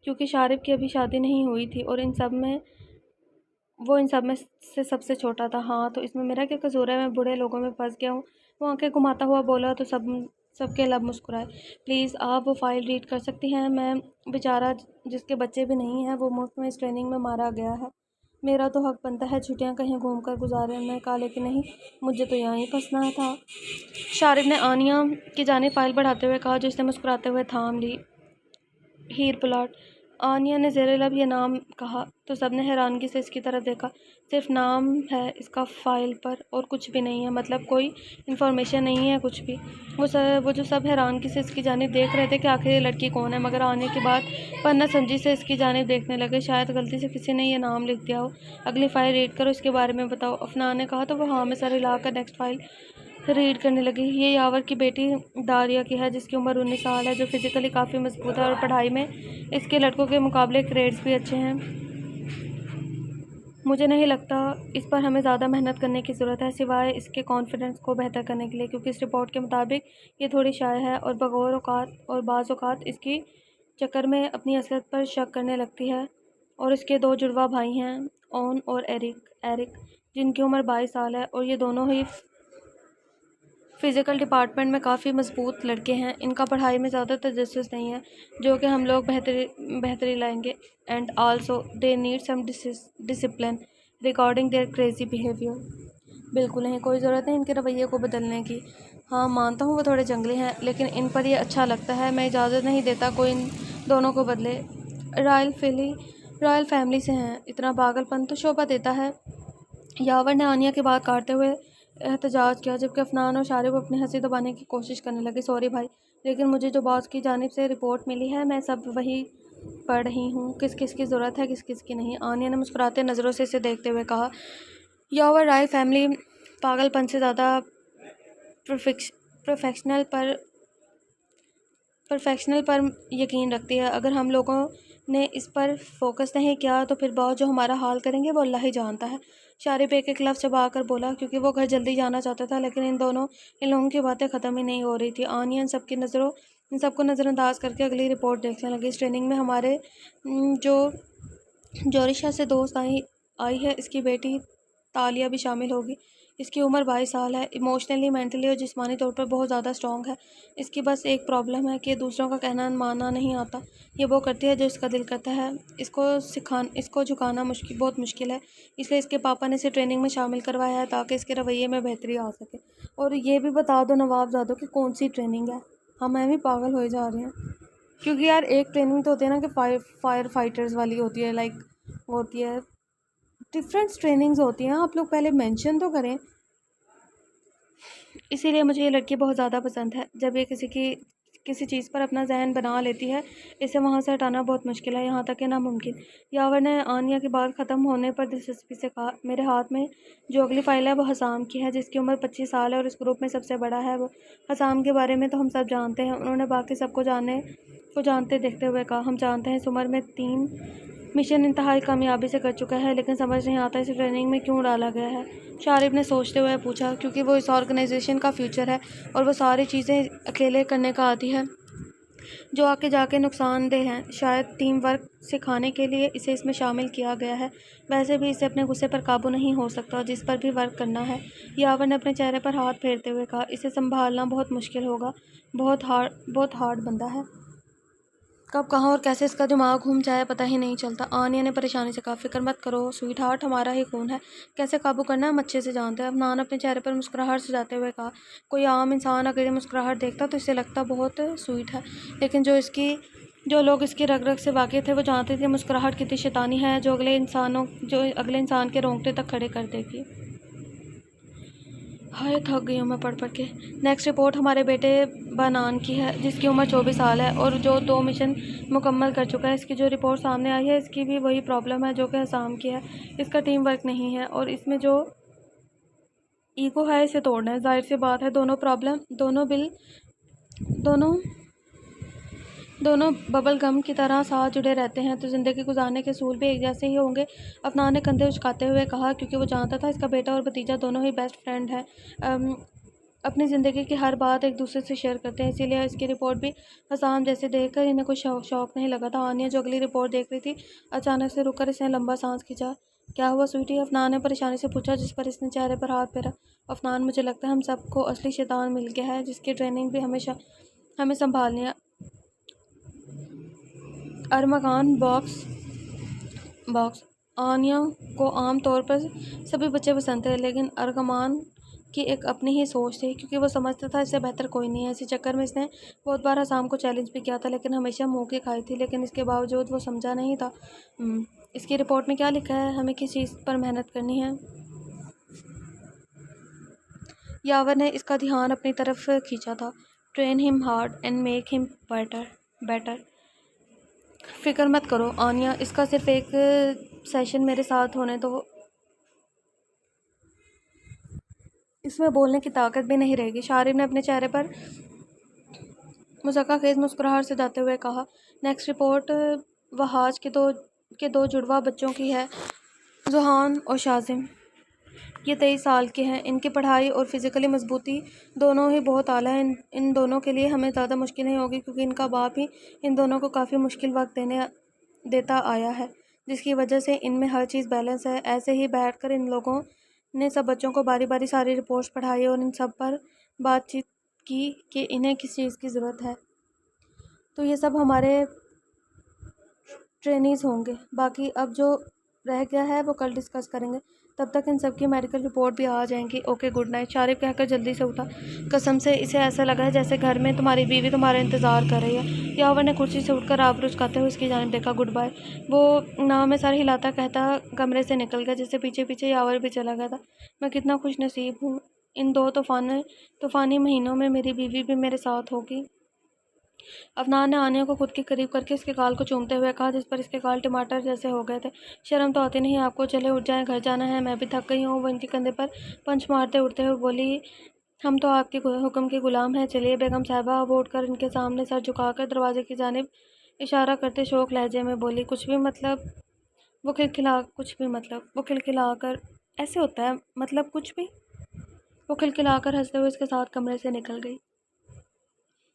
کیونکہ شارب کی ابھی شادی نہیں ہوئی تھی اور وہ ان سب میں سے سب سے چھوٹا تھا۔ ہاں تو اس میں میرا کیا قصور ہے، میں بوڑھے لوگوں میں پھنس گیا ہوں، وہ آنکھیں گھماتا ہوا بولا تو سب کے لب مسکرائے۔ پلیز آپ وہ فائل ریڈ کر سکتی ہیں، میں بیچارہ جس کے بچے بھی نہیں ہیں وہ مفت میں اس ٹریننگ میں مارا گیا ہے، میرا تو حق بنتا ہے چھٹیاں کہیں گھوم کر گزارے۔ میں کہا لیکن نہیں، مجھے تو یہیں پھنسنا تھا۔ شارب نے آنیہ کی جانب فائل بڑھاتے ہوئے کہا جو اس نے مسکراتے ہوئے تھام لی، ہیر پلاٹ۔ آنیہ نے زیر لب یہ نام کہا تو سب نے حیرانگی سے اس کی طرف دیکھا، صرف نام ہے اس کا فائل پر اور کچھ بھی نہیں ہے، مطلب کوئی انفارمیشن نہیں ہے کچھ بھی۔ وہ جو سب حیرانگی سے اس کی جانب دیکھ رہے تھے کہ آخر یہ لڑکی کون ہے، مگر آنیہ کی بات پر نہ سمجھی سے اس کی جانب دیکھنے لگے، شاید غلطی سے کسی نے یہ نام لکھ دیا ہو۔ اگلی فائل ریڈ کرو، اس کے بارے میں بتاؤ، افنان نے کہا تو وہ ہاں میں سر ہلا کر نیکسٹ فائل ریڈ کرنے لگی۔ یہ یاور کی بیٹی داریہ کی ہے جس کی عمر 19 سال ہے، جو فزیکلی کافی مضبوط ہے اور پڑھائی میں اس کے لڑکوں کے مقابلے گریڈز بھی اچھے ہیں۔ مجھے نہیں لگتا اس پر ہمیں زیادہ محنت کرنے کی ضرورت ہے سوائے اس کے کانفیڈنس کو بہتر کرنے کے لیے، کیونکہ اس رپورٹ کے مطابق یہ تھوڑی شائع ہے اور بعض اوقات اس کی چکر میں اپنی اصلیت پر شک کرنے لگتی ہے۔ اور اس کے 2 جڑواں بھائی ہیں، اون اور ایرک، جن کی عمر 22 سال ہے، اور یہ دونوں ہی فزیکل ڈپارٹمنٹ میں کافی مضبوط لڑکے ہیں، ان کا پڑھائی میں زیادہ تجسس نہیں ہے جو کہ ہم لوگ بہتری لائیں گے، and also they need some discipline regarding their crazy behaviour. بالکل نہیں، کوئی ضرورت نہیں ان کے رویے کو بدلنے کی، ہاں مانتا ہوں وہ تھوڑے جنگلی ہیں لیکن ان پر یہ اچھا لگتا ہے، میں اجازت نہیں دیتا کوئی ان دونوں کو بدلے، رائل فیملی سے ہیں، اتنا پاگل پن تو شوبھا دیتا ہے۔ یاور نے آنیہ کی بات کاٹتے ہوئے احتجاج کیا، جبکہ افنان اور شارب اپنی ہنسی دبانے کی کوشش کرنے لگے، سوری بھائی لیکن مجھے جو باس کی جانب سے رپورٹ ملی ہے میں سب وہی پڑھ رہی ہوں، کس کی ضرورت ہے کس کی نہیں۔ آنیہ نے مسکراتے نظروں سے اسے دیکھتے ہوئے کہا، یاور رائل فیملی پاگل پن سے زیادہ پرفیکشنل پر یقین رکھتی ہے، اگر ہم لوگوں نے اس پر فوکس نہیں کیا تو پھر باس جو ہمارا حال کریں گے وہ اللہ ہی جانتا ہے۔ شارب ایک لفظ چبا کر بولا کیونکہ وہ گھر جلدی جانا چاہتا تھا، لیکن ان لوگوں کی باتیں ختم ہی نہیں ہو رہی تھی۔ آنیہ ان سب کو نظر انداز کر کے اگلی رپورٹ دیکھنے لگی، اس ٹریننگ میں ہمارے جو جورشیا سے دوست آئی ہے اس کی بیٹی تالیہ بھی شامل ہوگی، اس کی عمر 22 سال ہے، ایموشنلی، مینٹلی اور جسمانی طور پر بہت زیادہ اسٹرانگ ہے۔ اس کی بس ایک پرابلم ہے کہ دوسروں کا کہنا ماننا نہیں آتا۔ یہ وہ کرتی ہے جو اس کا دل کرتا ہے۔ اس کو جھکانا بہت مشکل ہے، اس لیے اس کے پاپا نے اسے ٹریننگ میں شامل کروایا ہے تاکہ اس کے رویے میں بہتری آ سکے۔ اور یہ بھی بتا دو نواب زادوں کہ کون سی ٹریننگ ہے، ہم بھی پاگل ہوئے جا رہے ہیں۔ کیونکہ یار ایک ٹریننگ تو ہوتی ہے نا کہ فائر فائٹرز والی ہوتی ہے، لائک ہوتی ہے ڈفرینٹ ٹریننگز ہوتی ہیں، آپ لوگ پہلے مینشن تو کریں۔ اسی لیے مجھے یہ لڑکی بہت زیادہ پسند ہے۔ جب یہ کسی چیز پر اپنا ذہن بنا لیتی ہے، اسے وہاں سے ہٹانا بہت مشکل ہے، یہاں تک کہ ناممکن۔ یاور نے آنیہ کی بات ختم ہونے پر دلچسپی سے کہا، میرے ہاتھ میں جو اگلی فائل ہے وہ حسام کی ہے، جس کی عمر 25 سال ہے اور اس گروپ میں سب سے بڑا ہے۔ وہ حسام کے بارے میں تو ہم سب جانتے ہیں، انہوں نے باقی سب کو جانتے دیکھتے ہوئے کہا، ہم جانتے ہیں اس عمر میں 3 مشن انتہائی کامیابی سے کر چکا ہے، لیکن سمجھ نہیں آتا اسے ٹریننگ میں کیوں ڈالا گیا ہے۔ شارف نے سوچتے ہوئے پوچھا، کیونکہ وہ اس آرگنائزیشن کا فیوچر ہے اور وہ ساری چیزیں اکیلے کرنے کا عادی ہے جو آگے جا کے نقصان دہ ہیں۔ شاید ٹیم ورک سکھانے کے لیے اسے اس میں شامل کیا گیا ہے۔ ویسے بھی اسے اپنے غصے پر قابو نہیں ہو سکتا جس پر بھی ورک کرنا ہے۔ یاور نے اپنے چہرے پر ہاتھ پھیرتے ہوئے کہا، اسے سنبھالنا بہت مشکل ہوگا، بہت ہارڈ بندہ ہے۔ کب کہاں اور کیسے اس کا دماغ گھوم جائے پتہ ہی نہیں چلتا۔ آنیہ نے پریشانی سے کہا، فکر مت کرو سویٹ ہارٹ، ہمارا ہی خون ہے، کیسے قابو کرنا ہے ہم اچھے سے جانتے ہیں۔ عدنان اپنے چہرے پر مسکراہٹ سجاتے ہوئے کہا، کوئی عام انسان اگر یہ مسکراہٹ دیکھتا تو اسے لگتا بہت سویٹ ہے، لیکن جو لوگ اس کی رگ رگ سے واقف تھے وہ جانتے تھے مسکراہٹ کتنی شیطانی ہے جو اگلے انسان کے رونگٹے تک کھڑے کر دے گی۔ ہائے تھک گئی ہوں میں پڑھ کے۔ نیکسٹ رپورٹ ہمارے بیٹے بانان کی ہے، جس کی عمر 24 سال ہے اور جو 2 مشن مکمل کر چکا ہے۔ اس کی جو رپورٹ سامنے آئی ہے اس کی بھی وہی پرابلم ہے جو کہ حسام کی ہے، اس کا ٹیم ورک نہیں ہے اور اس میں جو ایگو ہے اسے توڑنا ہے۔ ظاہر سی بات ہے دونوں ببل گم کی طرح ساتھ جڑے رہتے ہیں تو زندگی گزارنے کے اصول بھی ایک جیسے ہی ہوں گے۔ عدنان نے کندھے اچکاتے ہوئے کہا، کیونکہ وہ جانتا تھا اس کا بیٹا اور بھتیجا دونوں ہی بیسٹ فرینڈ ہیں، اپنی زندگی کی ہر بات ایک دوسرے سے شیئر کرتے ہیں، اسی لیے اس کی رپورٹ بھی حسام جیسے دیکھ کر انہیں کوئی شوق نہیں لگا تھا۔ آنیہ جو اگلی رپورٹ دیکھ رہی تھی اچانک سے رک کر اس نے لمبا سانس کھینچا۔ کیا ہوا سویٹی؟ عدنان نے پریشانی سے پوچھا، جس پر اس نے چہرے پر ہاتھ پھیرا۔ عدنان، مجھے لگتا ہے ہم سب کو اصلی شیطان مل گیا ہے جس کی ٹریننگ بھی ہمیں سنبھالنی ہے۔ ارمغان باکس آنیہ کو عام طور پر سبھی بچے پسند تھے، لیکن ارمغان کی ایک اپنی ہی سوچ تھی، کیونکہ وہ سمجھتا تھا اس سے بہتر کوئی نہیں ہے۔ اسی چکر میں اس نے بہت بار حسام کو چیلنج بھی کیا تھا، لیکن ہمیشہ منہ کی کھائی تھی، لیکن اس کے باوجود وہ سمجھا نہیں تھا۔ اس کی رپورٹ میں کیا لکھا ہے؟ ہمیں کس چیز پر محنت کرنی ہے؟ یاور نے اس کا دھیان اپنی طرف کھینچا تھا۔ ٹرین ہم ہارڈ اینڈ میک ہم بیٹر۔ فکر مت کرو آنیہ، اس کا صرف ایک سیشن میرے ساتھ ہونے دو، اس میں بولنے کی طاقت بھی نہیں رہے گی۔ شارف نے اپنے چہرے پر مذاق خیز مسکراہٹ سجاتے ہوئے کہا، نیکسٹ رپورٹ وہاج کے 2 جڑواں بچوں کی ہے، ذوحان اور شازم۔ یہ 23 سال کے ہیں، ان کی پڑھائی اور فزیکلی مضبوطی دونوں ہی بہت اعلیٰ ہیں۔ ان دونوں کے لیے ہمیں زیادہ مشکل نہیں ہوگی کیونکہ ان کا باپ ہی ان دونوں کو کافی مشکل وقت دیتا آیا ہے، جس کی وجہ سے ان میں ہر چیز بیلنس ہے۔ ایسے ہی بیٹھ کر ان لوگوں نے سب بچوں کو باری باری ساری رپورٹس پڑھائی اور ان سب پر بات چیت کی کہ انہیں کس چیز کی ضرورت ہے۔ تو یہ سب ہمارے ٹرینیز ہوں گے، باقی اب جو رہ گیا ہے وہ کل ڈسکس کریں گے، تب تک ان سب کی میڈیکل رپورٹ بھی آ جائیں گی۔ Okay good night. شارف کہہ کر جلدی سے اٹھا، قسم سے اسے ایسا لگا ہے جیسے گھر میں تمہاری بیوی تمہارا انتظار کر رہی ہے۔ یاور نے کرسی سے اٹھ کر آبرو اچکاتے ہوئے اس کی جانب دیکھا، گڈ بائے۔ وہ ناؤ میں سر ہلاتا کہتا کمرے سے نکل گیا، جس سے پیچھے پیچھے یاور بھی چلا گیا تھا۔ میں کتنا خوش نصیب ہوں، ان 2 طوفانی مہینوں میں میری بیوی بھی میرے ساتھ ہوگی۔ عدنان نے آنیہ کو خود کے قریب کر کے اس کے گال کو چومتے ہوئے کہا، جس پر اس کے گال ٹماٹر جیسے ہو گئے تھے۔ شرم تو آتی نہیں آپ کو؟ چلے اٹھ جائیں، گھر جانا ہے، میں بھی تھک گئی ہوں۔ وہ ان کے کندھے پر پنچ مارتے اٹھتے ہوئے بولی، ہم تو آپ کے حکم کے غلام ہیں، چلیے بیگم صاحبہ۔ وہ اٹھ کر ان کے سامنے سر جھکا کر دروازے کی جانب اشارہ کرتے شوق لہجے میں بولی، کچھ بھی مطلب؟ وہ کھلکھلا کر ایسے ہوتا ہے مطلب کچھ بھی؟ وہ کھلکھلا کر ہنستے ہوئے اس کے ساتھ کمرے سے نکل گئی۔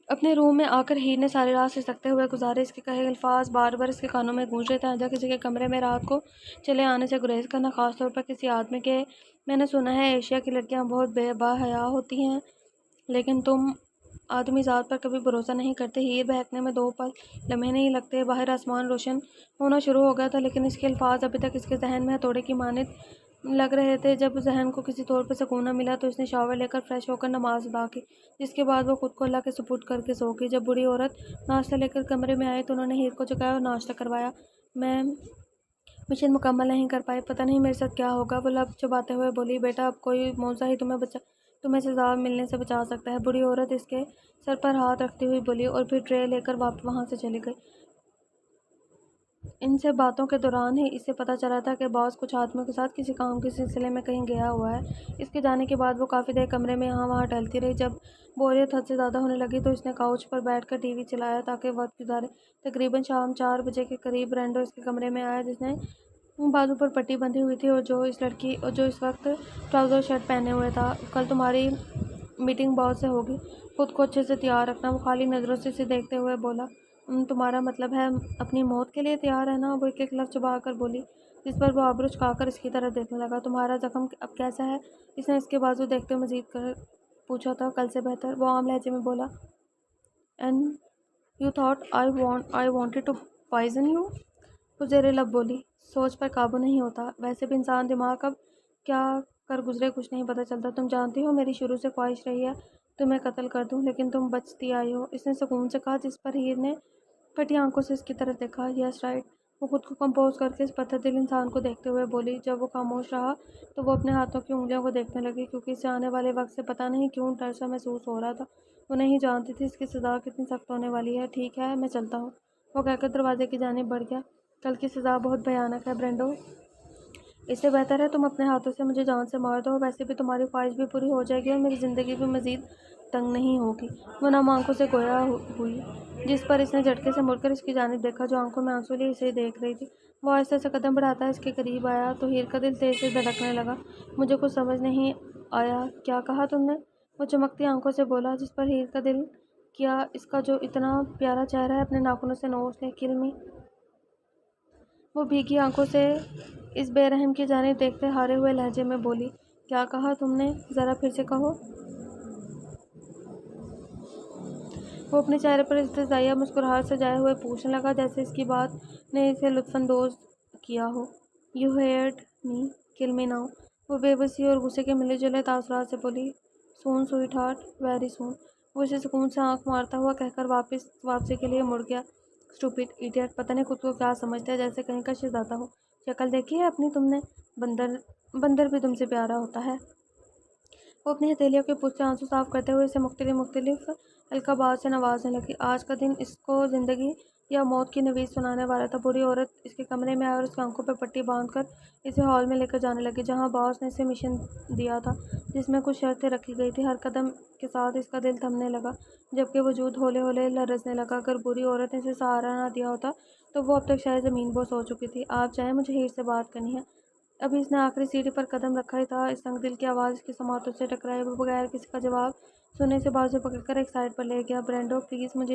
اپنے روم میں آ کر ہیر نے سارے رات سسکتے ہوئے گزارے۔ اس کے کہے الفاظ بار بار اس کے کانوں میں گونج رہے تھے۔ آنجا کسی کے کمرے میں رات کو چلے آنے سے گریز کرنا، خاص طور پر کسی آدمی کے میں نے سنا ہے ایشیا کی لڑکیاں بہت بے باحیا ہوتی ہیں، لیکن تم آدمی ذات پر کبھی بھروسہ نہیں کرتے۔ ہیر بہکنے میں 2 پل لمحے نہیں لگتے۔ باہر آسمان روشن ہونا شروع ہو گیا تھا، لیکن اس کے الفاظ ابھی تک اس کے ذہن میں ہتھوڑے کی مانند لگ رہے تھے۔ جب ذہن کو کسی طور پر سکون نہ ملا تو اس نے شاور لے کر فریش ہو کر نماز ادا کی، جس کے بعد وہ خود کو اللہ کے سپرد کر کے سو گئی۔ جب بوڑھی عورت ناشتہ لے کر کمرے میں آئی تو انہوں نے ہیر کو جگایا اور ناشتہ کروایا۔ میں مشن مکمل نہیں کر پائی، پتہ نہیں میرے ساتھ کیا ہوگا، وہ لب چباتے ہوئے بولی۔ بیٹا، اب کوئی معجزہ ہی تمہیں سزا ملنے سے بچا سکتا ہے، بوڑھی عورت اس کے سر پر ہاتھ رکھتی ہوئی بولی، اور پھر ٹرے لے کر وہاں سے چلی گئی۔ ان سے باتوں کے دوران ہی اسے پتہ چلا تھا کہ باس کچھ آدمیوں کے ساتھ کسی کام کے سلسلے میں کہیں گیا ہوا ہے۔ اس کے جانے کے بعد وہ کافی دیر کمرے میں یہاں وہاں ٹہلتی رہی۔ جب بوریت حد سے زیادہ ہونے لگی تو اس نے کاؤچ پر بیٹھ کر ٹی وی چلایا تاکہ وقت گزارے۔ تقریباً شام 4 بجے کے قریب برینڈو اس کے کمرے میں آیا، جس نے بازو پر پٹی بندھی ہوئی تھی اور جو اس وقت ٹراؤزر شرٹ پہنے ہوئے تھا۔ کل تمہاری میٹنگ باس سے ہوگی، خود کو اچھے سے تیار رکھنا۔ وہ خالی نظروں سے اسے دیکھتے ہوئے بولا۔ تمہارا مطلب ہے اپنی موت کے لیے تیار رہنا؟ وہ ایک لفظ چبا کر بولی، جس پر وہ آبرو چکا کر اس کی طرف دیکھنے لگا۔ تمہارا زخم اب کیسا ہے؟ اس نے اس کے بازو دیکھتے ہوئے مزید کر پوچھا تھا۔ کل سے بہتر، وہ عام لہجے میں بولا۔ And you thought I wanted to poison you? وہ زیر لب بولی۔ سوچ پر قابو نہیں ہوتا، ویسے بھی انسان دماغ اب کیا کر گزرے کچھ نہیں پتہ چلتا۔ تم جانتی ہو میری شروع سے خواہش رہی ہے تمہیں قتل کر دوں، لیکن تم بچتی آئی ہو، اس نے سکون سے کہا، جس پر ہیر نے پھٹی آنکھوں سے اس کی طرف دیکھا۔ یس رائٹ، وہ خود کو کمپوز کر کے اس پتھر دل انسان کو دیکھتے ہوئے بولی۔ جب وہ خاموش رہا تو وہ اپنے ہاتھوں کی انگلیوں کو دیکھنے لگی، کیونکہ اسے آنے والے وقت سے پتہ نہیں کیوں ڈر سا محسوس ہو رہا تھا۔ وہ نہیں جانتی تھی اس کی سزا کتنی سخت ہونے والی ہے۔ ٹھیک ہے، میں چلتا ہوں، وہ کہہ کر دروازے کی جانب بڑھ گیا۔ کل کی سزا بہت بھیانک ہے برینڈو، اس سے بہتر ہے تم اپنے ہاتھوں سے مجھے جان سے مار دو، ویسے بھی تمہاری خواہش بھی پوری ہو جائے گی اور میری زندگی بھی مزید تنگ نہیں ہوگی۔ وہ نم آنکھوں سے گویا ہوئی، جس پر اس نے جھٹکے سے مڑ کر اس کی جانب دیکھا، جو آنکھوں میں آنسو لیے اسے دیکھ رہی تھی۔ وہ آہستہ سے قدم بڑھاتا اس کے قریب آیا تو ہیر کا دل تیز سے دھڑکنے لگا۔ مجھے کچھ سمجھ نہیں آیا، کیا کہا تم نے؟ وہ چمکتی آنکھوں سے بولا، جس پر ہیر کا دل کیا اس کا جو اتنا پیارا چہرہ ہے اپنے ناخنوں سے نوچ لے۔ کل می؟ وہ بھیگی آنکھوں سے اس بے رحم کی جانب دیکھتے ہارے ہوئے لہجے میں بولی۔ کیا کہا تم نے؟ ذرا پھر سے کہو۔ وہ اپنے چہرے پر استحضائیہ مسکراہٹ سجائے ہوئے پوچھنے لگا، جیسے اس کی بات نے اسے لطف اندوز کیا ہو۔ یو ہیئرڈ می، کل می ناؤ، وہ بے بسی اور غصے کے ملے جلے تاثرات سے بولی۔ سون سوئٹ ہارٹ، ویری سون، وہ اسے سکون سے آنکھ مارتا ہوا کہہ کر واپسی کے لیے مڑ گیا۔ اسٹوپڈ ایڈیٹ، پتہ نہیں خود کو کیا سمجھتا ہے، جیسے کہیں کا شہزادہ ہو۔ شکل دیکھی ہے اپنی تم نے؟ بندر بھی تم سے پیارا ہوتا ہے۔ وہ اپنی ہتھیلیوں کے پوچھ سے آنسو صاف کرتے ہوئے اسے مختلف القابات سے نوازنے لگی۔ آج کا دن اس کو زندگی یا موت کی نوید سنانے والا تھا۔ بوڑھی عورت اس کے کمرے میں آئی اور اس کی آنکھوں پہ پٹی باندھ کر اسے ہال میں لے کر جانے لگی، جہاں باس نے اسے مشن دیا تھا، جس میں کچھ شرطیں رکھی گئی تھیں۔ ہر قدم کے ساتھ اس کا دل تھمنے لگا، جبکہ وجود ہولے ہولے لرزنے لگا۔ اگر بوڑھی عورت نے اسے سہارا نہ دیا ہوتا تو وہ اب تک شاید زمین بوس ہو چکی تھی۔ آپ جائیں، مجھے ہیر سے بات کرنی ہے۔ ابھی اس نے آخری سیڑھی پر قدم رکھا ہی تھا، اس تنگ دل کی آواز اس کی سماعتوں سے ٹکرائی۔ وہ بغیر کسی کا جواب سنے اسے بازو پکڑ کر ایک سائڈ پر لے گیا۔ برینڈو، پلیز مجھے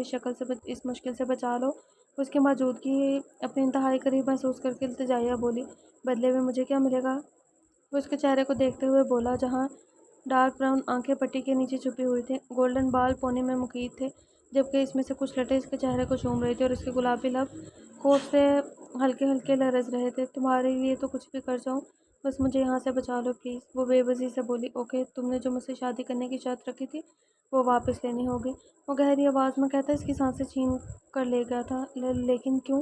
اس مشکل سے بچا لو، وہ اس کی موجودگی اپنے انتہائی قریب محسوس کر کے التجائیہ بولی۔ بدلے میں مجھے کیا ملے گا؟ وہ اس کے چہرے کو دیکھتے ہوئے بولا، جہاں ڈارک براؤن آنکھیں پٹی کے نیچے چھپی ہوئی تھیں۔ گولڈن بال پونے میں مقید تھے، جبکہ اس میں سے کچھ لٹیں اس کے چہرے کو چوم رہی تھی اور اس کے گلابی لب خوف سے ہلکے ہلکے لرز رہے تھے۔ تمہارے لیے تو کچھ بھی کر جاؤں، بس مجھے یہاں سے بچا لو پلیز، وہ بے بسی سے بولی۔ اوکے، تم نے جو مجھ سے شادی کرنے کی شرط رکھی تھی وہ واپس لینی ہوگی، وہ گہری آواز میں کہتا اس کی سانسیں چھین کر لے گیا تھا۔ لیکن کیوں؟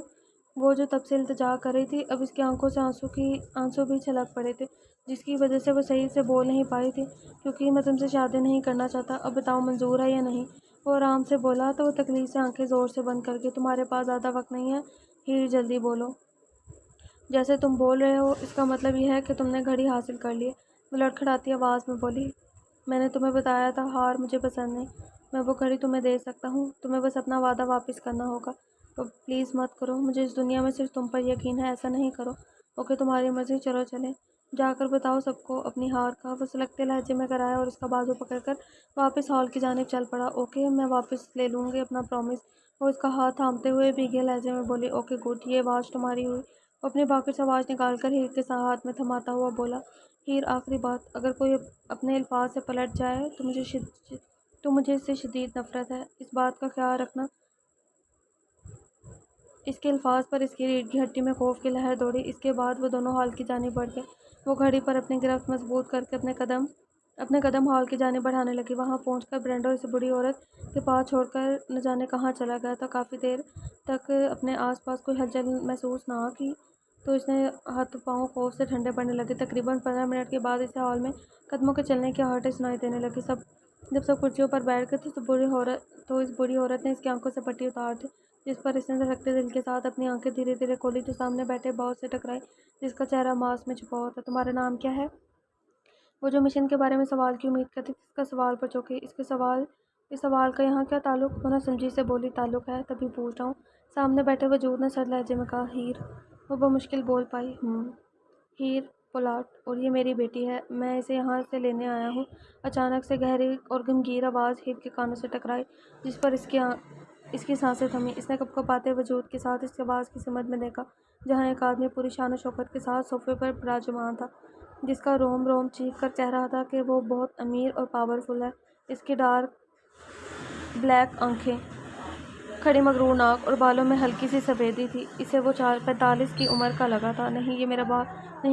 وہ جو تب سے التجا کر رہی تھی، اب اس کی آنکھوں سے آنسو بھی چھلک پڑے تھے، جس کی وجہ سے وہ صحیح سے بول نہیں پائی تھی۔ کیونکہ میں تم سے شادی نہیں کرنا چاہتا، اب بتاؤ منظور ہے یا نہیں؟ وہ آرام سے بولا تو وہ تکلیف سے آنکھیں زور سے بند کر کے۔ تمہارے پاس زیادہ وقت نہیں ہے ہیر، جلدی بولو۔ جیسے تم بول رہے ہو اس کا مطلب یہ ہے کہ تم نے گھڑی حاصل کر لی ہے، وہ لڑکھڑاتی آواز میں بولی۔ میں نے تمہیں بتایا تھا ہار مجھے پسند نہیں، میں وہ گھڑی تمہیں دے سکتا ہوں، تمہیں بس اپنا وعدہ واپس کرنا ہوگا۔ پلیز مت کرو، مجھے اس دنیا میں صرف تم پر یقین ہے، ایسا نہیں کرو۔ اوکے، تمہاری مرضی، چلو چلیں، جا کر بتاؤ سب کو اپنی ہار کا، وہ سلگتے لہجے میں کرایا اور اس کا بازو پکڑ کر واپس ہال کی جانب چل پڑا۔ اوکے، میں واپس لے لوں گی اپنا پرامس، وہ اس کا ہاتھ تھامتے ہوئے بھیگے لہجے میں بولی۔ اوکے گڈ، یہ واچ تمہاری ہوئی، وہ اپنی باکٹ سے آواز نکال کر ہیر کے ہاتھ میں تھماتا ہوا بولا، ہیر آخری بات، اگر کوئی اپنے الفاظ سے پلٹ جائے تو مجھے اس سے شدید نفرت ہے، اس بات کا خیال رکھنا۔ اس کے الفاظ پر اس کی ریڑھ کی ہڈی میں خوف کی لہر دوڑی۔ اس کے بعد وہ دونوں ہال کی جانب بڑھ گئے۔ وہ گھڑی پر اپنی گرفت مضبوط کر کے اپنے قدم ہال کی جانب بڑھانے لگی۔ وہاں پہنچ کر برینڈو اسے بوڑھی عورت کے پاس چھوڑ کر نہ جانے کہاں چلا گیا تھا۔ کافی دیر تک اپنے آس پاس کوئی ہلچل محسوس نہ کی تو اس نے ہاتھ پاؤں خوف سے ٹھنڈے پڑنے لگے۔ تقریباً 15 منٹ کے بعد اسے ہال میں قدموں کے چلنے کی آہٹیں سنائی دینے لگیں۔ جب سب کرسیوں پر بیٹھ گئے تو اس بوڑھی عورت نے اس کی آنکھوں سے پٹی اتار دی، جس پر اس نے دھڑکتے دل کے ساتھ اپنی آنکھیں دھیرے دھیرے کھولی تو سامنے بیٹھے باس سے ٹکرائی، جس کا چہرہ ماسک میں چھپا ہوا تھا۔ تمہارا نام کیا ہے؟ وہ جو مشن کے بارے میں سوال کی امید کرتی تھی، اس کا سوال پر چونکی۔ اس سوال کا یہاں کیا تعلق؟ وہ نہ سمجھی سے بولی، تعلق ہے تبھی پوچھ رہا ہوں۔ سامنے بیٹھے وجود نے سرد لہجے میں کہا، ہیر۔ وہ بمشکل بول پائی، ہیر پولاٹ، اور یہ میری بیٹی ہے، میں اسے یہاں سے لینے آیا ہوں۔ اچانک سے گہری اور گمگیر آواز ہیر کے کانوں سے ٹکرائی، جس پر اس کی سانسیں تھمیں۔ اس نے کپکپاتے وجود کے ساتھ اس آواز کی سمت میں دیکھا، جہاں ایک آدمی پوری شان و شوکت کے ساتھ صوفے پر براجمان تھا، جس کا روم روم چیخ کر کہہ رہا تھا کہ وہ بہت امیر اور پاورفل ہے۔ اس کی ڈارک بلیک آنکھیں، کھڑی مغرور ناک اور بالوں میں ہلکی سی سفیدی تھی۔ اسے وہ 45 کی عمر کا لگا تھا۔ نہیں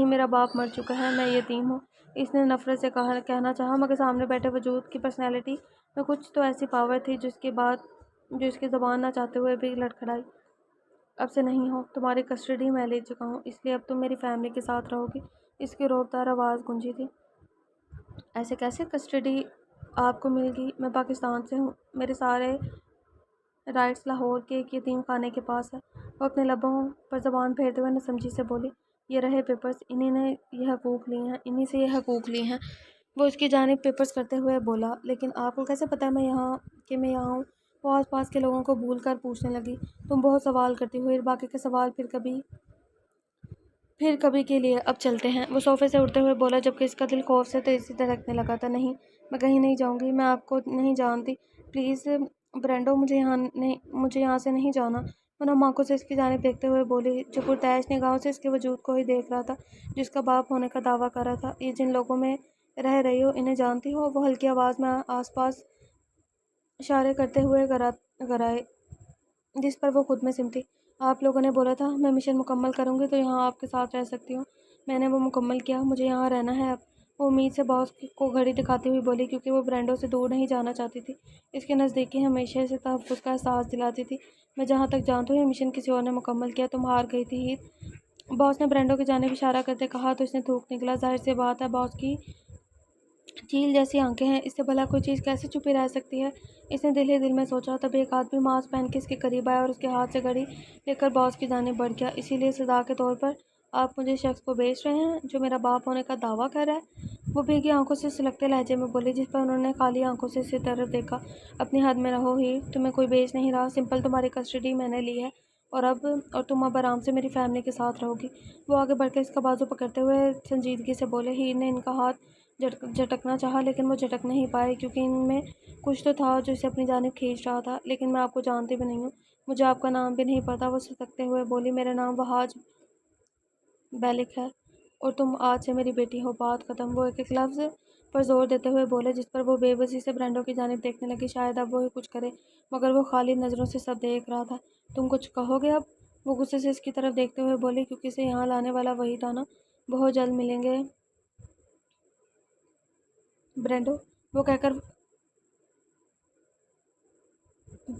میرا باپ مر چکا ہے، میں یتیم ہوں، اس نے نفرت سے کہنا چاہا، مگر سامنے بیٹھے وجود کی پرسنالٹی میں کچھ تو ایسی پاور تھی جو اس کی زبان نہ چاہتے ہوئے بھی لڑکھڑائی۔ اب سے نہیں ہو، تمہاری کسٹڈی میں لے چکا ہوں، اس لیے اب تم میری فیملی کے ساتھ رہو گی۔ اس کی روبدار آواز گونجی تھی۔ ایسے کیسے کسٹڈی آپ کو مل گئی؟ میں پاکستان سے ہوں، میرے سارے رائٹس لاہور کے ایک یتیم خانے کے پاس ہے۔ وہ اپنے لبوں پر زبان پھیرتے ہوئے نہ سمجھی سے بولی، یہ رہے پیپرز، انہیں سے یہ حقوق لیے ہیں۔ وہ اس کی جانب پیپرز کرتے ہوئے بولا، لیکن آپ کو کیسے پتا میں یہاں ہوں؟ وہ آس پاس کے لوگوں کو بھول کر پوچھنے لگی، تم بہت سوال کرتی ہو، باقی کے سوال پھر کبھی کے لیے، اب چلتے ہیں۔ وہ صوفے سے اٹھتے ہوئے بولا، جبکہ اس کا دل خوف سے تیزی سے دھڑکنے لگا تھا۔ نہیں، میں کہیں نہیں جاؤں گی، میں آپ کو نہیں جانتی، پلیز برینڈو، مجھے یہاں سے نہیں جانا۔ وہ نم آنکھوں سے اس کی جانب دیکھتے ہوئے بولی، جو پرتعیش نگاہوں سے اس کے وجود کو ہی دیکھ رہا تھا، جس کا باپ ہونے کا دعویٰ کر رہا تھا، یہ جن لوگوں میں رہ رہی ہو، انہیں جانتی ہو؟ وہ ہلکی آواز میں آس پاس اشارے کرتے ہوئے گرائے، جس پر وہ خود میں سمٹی۔ آپ لوگوں نے بولا تھا میں مشن مکمل کروں گی تو یہاں آپ کے ساتھ رہ سکتی ہوں، میں نے وہ مکمل کیا، مجھے یہاں رہنا ہے اب۔ وہ امید سے باس کو گھڑی دکھاتی ہوئی بولی، کیونکہ وہ برینڈو سے دور نہیں جانا چاہتی تھی۔ اس کی نزدیکی ہمیشہ اسے تحفظ کا احساس دلاتی تھی۔ میں جہاں تک جانتا ہوں یہ مشن کسی اور نے مکمل کیا، تم ہار گئی تھی ہیر، باس نے برینڈو کی جانب اشارہ کرتے کہا تو اس نے تھوک نکلا۔ ظاہر سی بات ہے، باس کی چیل جیسی آنکھیں ہیں، اس سے بھلا کوئی چیز کیسے چھپی رہ سکتی ہے؟ اس نے دل ہی دل میں سوچا۔ تب ایک آدمی ماسک پہن کے اس کے قریب آیا اور اس کے ہاتھ سے گھڑی لے کر باس کی جانب بڑھ گیا۔ اسی لیے سزا کے طور پر آپ مجھے شخص کو بیچ رہے ہیں جو میرا باپ ہونے کا دعویٰ کر رہا ہے، وہ بھیگی آنکھوں سے سلگتے لہجے میں بولی، جس پر انہوں نے خالی آنکھوں سے اس کی طرف دیکھا۔ اپنی حد میں رہو ہیر، تمہیں کوئی بیچ نہیں رہا، سمپل تمہاری کسٹڈی میں نے لی ہے اور تم اب آرام سے میری فیملی کے ساتھ رہو گی۔ وہ آگے بڑھ کے اس کا بازو پکڑتے ہوئے سنجیدگی سے بولے۔ ہیر نے ان کا ہاتھ جھٹکنا چاہا، لیکن وہ جھٹک نہیں پائے، کیونکہ ان میں کچھ تو تھا جو اسے اپنی جانب کھینچ رہا تھا۔ لیکن میں آپ کو جانتی بھی نہیں ہوں، مجھے آپ کا نام بھی نہیں پتا، وہ سسکتے ہوئے بولی، میرا نام وہاج بیلک ہے اور تم آج سے میری بیٹی ہو۔ بات ختم۔ وہ ایک لفظ پر زور دیتے ہوئے بولے، جس پر وہ بے بسی سے برینڈو کی جانب دیکھنے لگی، شاید اب وہ ہی کچھ کرے، مگر وہ خالی نظروں سے سب دیکھ رہا تھا۔ تم کچھ کہو گے اب؟ وہ غصے سے اس کی طرف دیکھتے ہوئے بولی، کیونکہ اسے یہاں لانے والا وہی تھا نا، بہت جلد ملیں گے برینڈو، وہ کہہ کر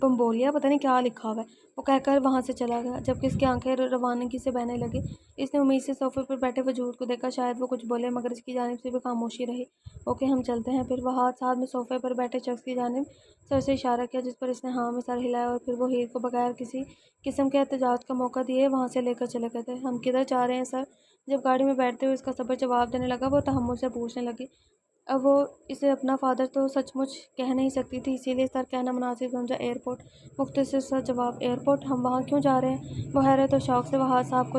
بمبولیا، پتہ نہیں کیا لکھا ہوا ہے، وہ کہہ کر وہاں سے چلا گیا، جبکہ اس کی آنکھیں روانگی سے بہنے لگی۔ اس نے امید سے صوفے پر بیٹھے وجود کو دیکھا، شاید وہ کچھ بولے، مگر اس کی جانب سے بھی خاموشی رہی۔ اوکے، ہم چلتے ہیں پھر۔ وہ ساتھ میں صوفے پر بیٹھے شخص کی جانب سر سے اشارہ کیا، جس پر اس نے ہاں میں سر ہلایا، اور پھر وہ ہیر کو بغیر کسی قسم کے احتجاج کا موقع دیے وہاں سے لے کر چلے گئے تھے۔ ہم کدھر جا رہے ہیں سر؟ جب گاڑی میں بیٹھتے ہوئے اس کا صبر جواب دینے لگا، وہ تحمل سے پوچھنے لگی۔ اب وہ اسے اپنا فادر تو سچ مچ کہہ نہیں سکتی تھی، اسی لیے سر کہنا مناسب سمجھا۔ ایئرپورٹ، مختصر سا جواب۔ ایئرپورٹ؟ ہم وہاں کیوں جا رہے ہیں؟ وہ حیرت اور شوق سے وہاج صاحب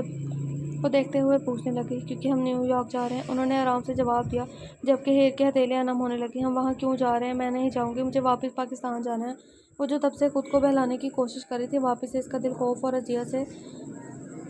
کو دیکھتے ہوئے پوچھنے لگی۔ کیونکہ ہم نیو یارک جا رہے ہیں، انہوں نے آرام سے جواب دیا، جبکہ ہیر کی ہتھیلیاں نم ہونے لگیں۔ ہم وہاں کیوں جا رہے ہیں؟ میں نہیں جاؤں گی، مجھے واپس پاکستان جانا ہے۔ وہ جو تب سے خود کو بہلانے کی کوشش کر رہی تھی، واپس سے اس کا دل خوف اور اذیت سے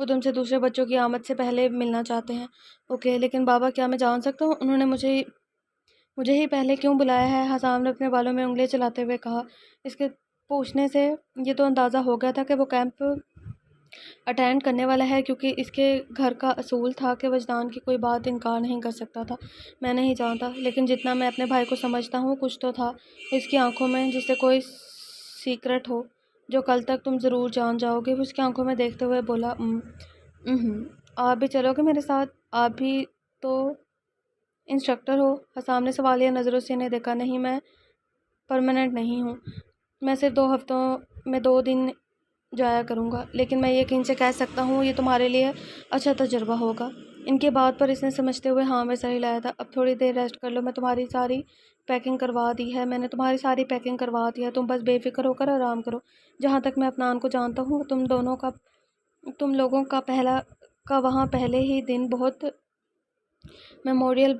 وہ تم سے دوسرے بچوں کی آمد سے پہلے ملنا چاہتے ہیں۔ اوکے، لیکن بابا کیا میں جان سکتا ہوں انہوں نے مجھے ہی پہلے کیوں بلایا ہے؟ حسام نے اپنے بالوں میں انگلیاں چلاتے ہوئے کہا۔ اس کے پوچھنے سے یہ تو اندازہ ہو گیا تھا کہ وہ کیمپ اٹینڈ کرنے والا ہے، کیونکہ اس کے گھر کا اصول تھا کہ وجدان کی کوئی بات انکار نہیں کر سکتا تھا۔ میں نہیں جانتا، لیکن جتنا میں اپنے بھائی کو سمجھتا ہوں کچھ تو تھا اس کی آنکھوں میں جس سے کوئی سیکرٹ ہو جو کل تک تم ضرور جان جاؤ گے۔ وہ اس کی آنکھوں میں دیکھتے ہوئے بولا، آپ بھی چلو گے میرے ساتھ؟ آپ بھی تو انسٹرکٹر ہو۔ حسام نے سوالیہ نظروں سے انہیں دیکھا۔ نہیں، میں پرماننٹ نہیں ہوں، میں صرف 2 ہفتوں میں 2 دن جایا کروں گا، لیکن میں یقین سے کہہ سکتا ہوں یہ تمہارے لیے اچھا تجربہ ہوگا۔ ان کی بات پر اس نے سمجھتے ہوئے ہاں میں سر ہلایا تھا۔ اب تھوڑی دیر ریسٹ کر لو، میں تمہاری ساری پیکنگ کروا دی ہے، میں نے تمہاری ساری پیکنگ کروا دی ہے، تم بس بے فکر ہو کر آرام کرو۔ جہاں تک میں اپنا کو جانتا ہوں تم لوگوں کا وہاں پہلے ہی دن بہت میموریل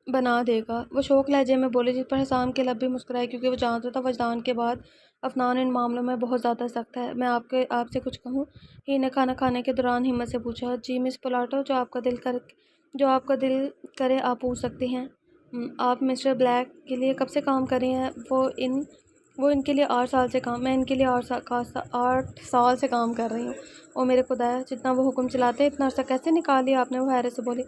بنا دے گا، وہ شوق لہجے میں بولے، جس پر حسام کے لب بھی مسکرائے، کیونکہ وہ جانتا تھا وجدان کے بعد افنان ان معاملوں میں بہت زیادہ سخت ہے۔ میں آپ سے کچھ کہوں؟ ہی نے کھانا کھانے کے دوران ہمت سے پوچھا۔ جی مس پلاٹو، جو آپ کا دل کرے آپ پوچھ سکتی ہیں۔ آپ مسٹر بلیک کے لیے کب سے کام کر رہی ہیں؟ وہ ان کے لیے 8 سال سے کام، میں ان کے لیے 8 سال سے کام کر رہی ہوں۔ او میرے خدایا، جتنا وہ حکم چلاتے اتنا عرصہ کیسے نکال لیا آپ نے؟ وہ حیرت سے بولی۔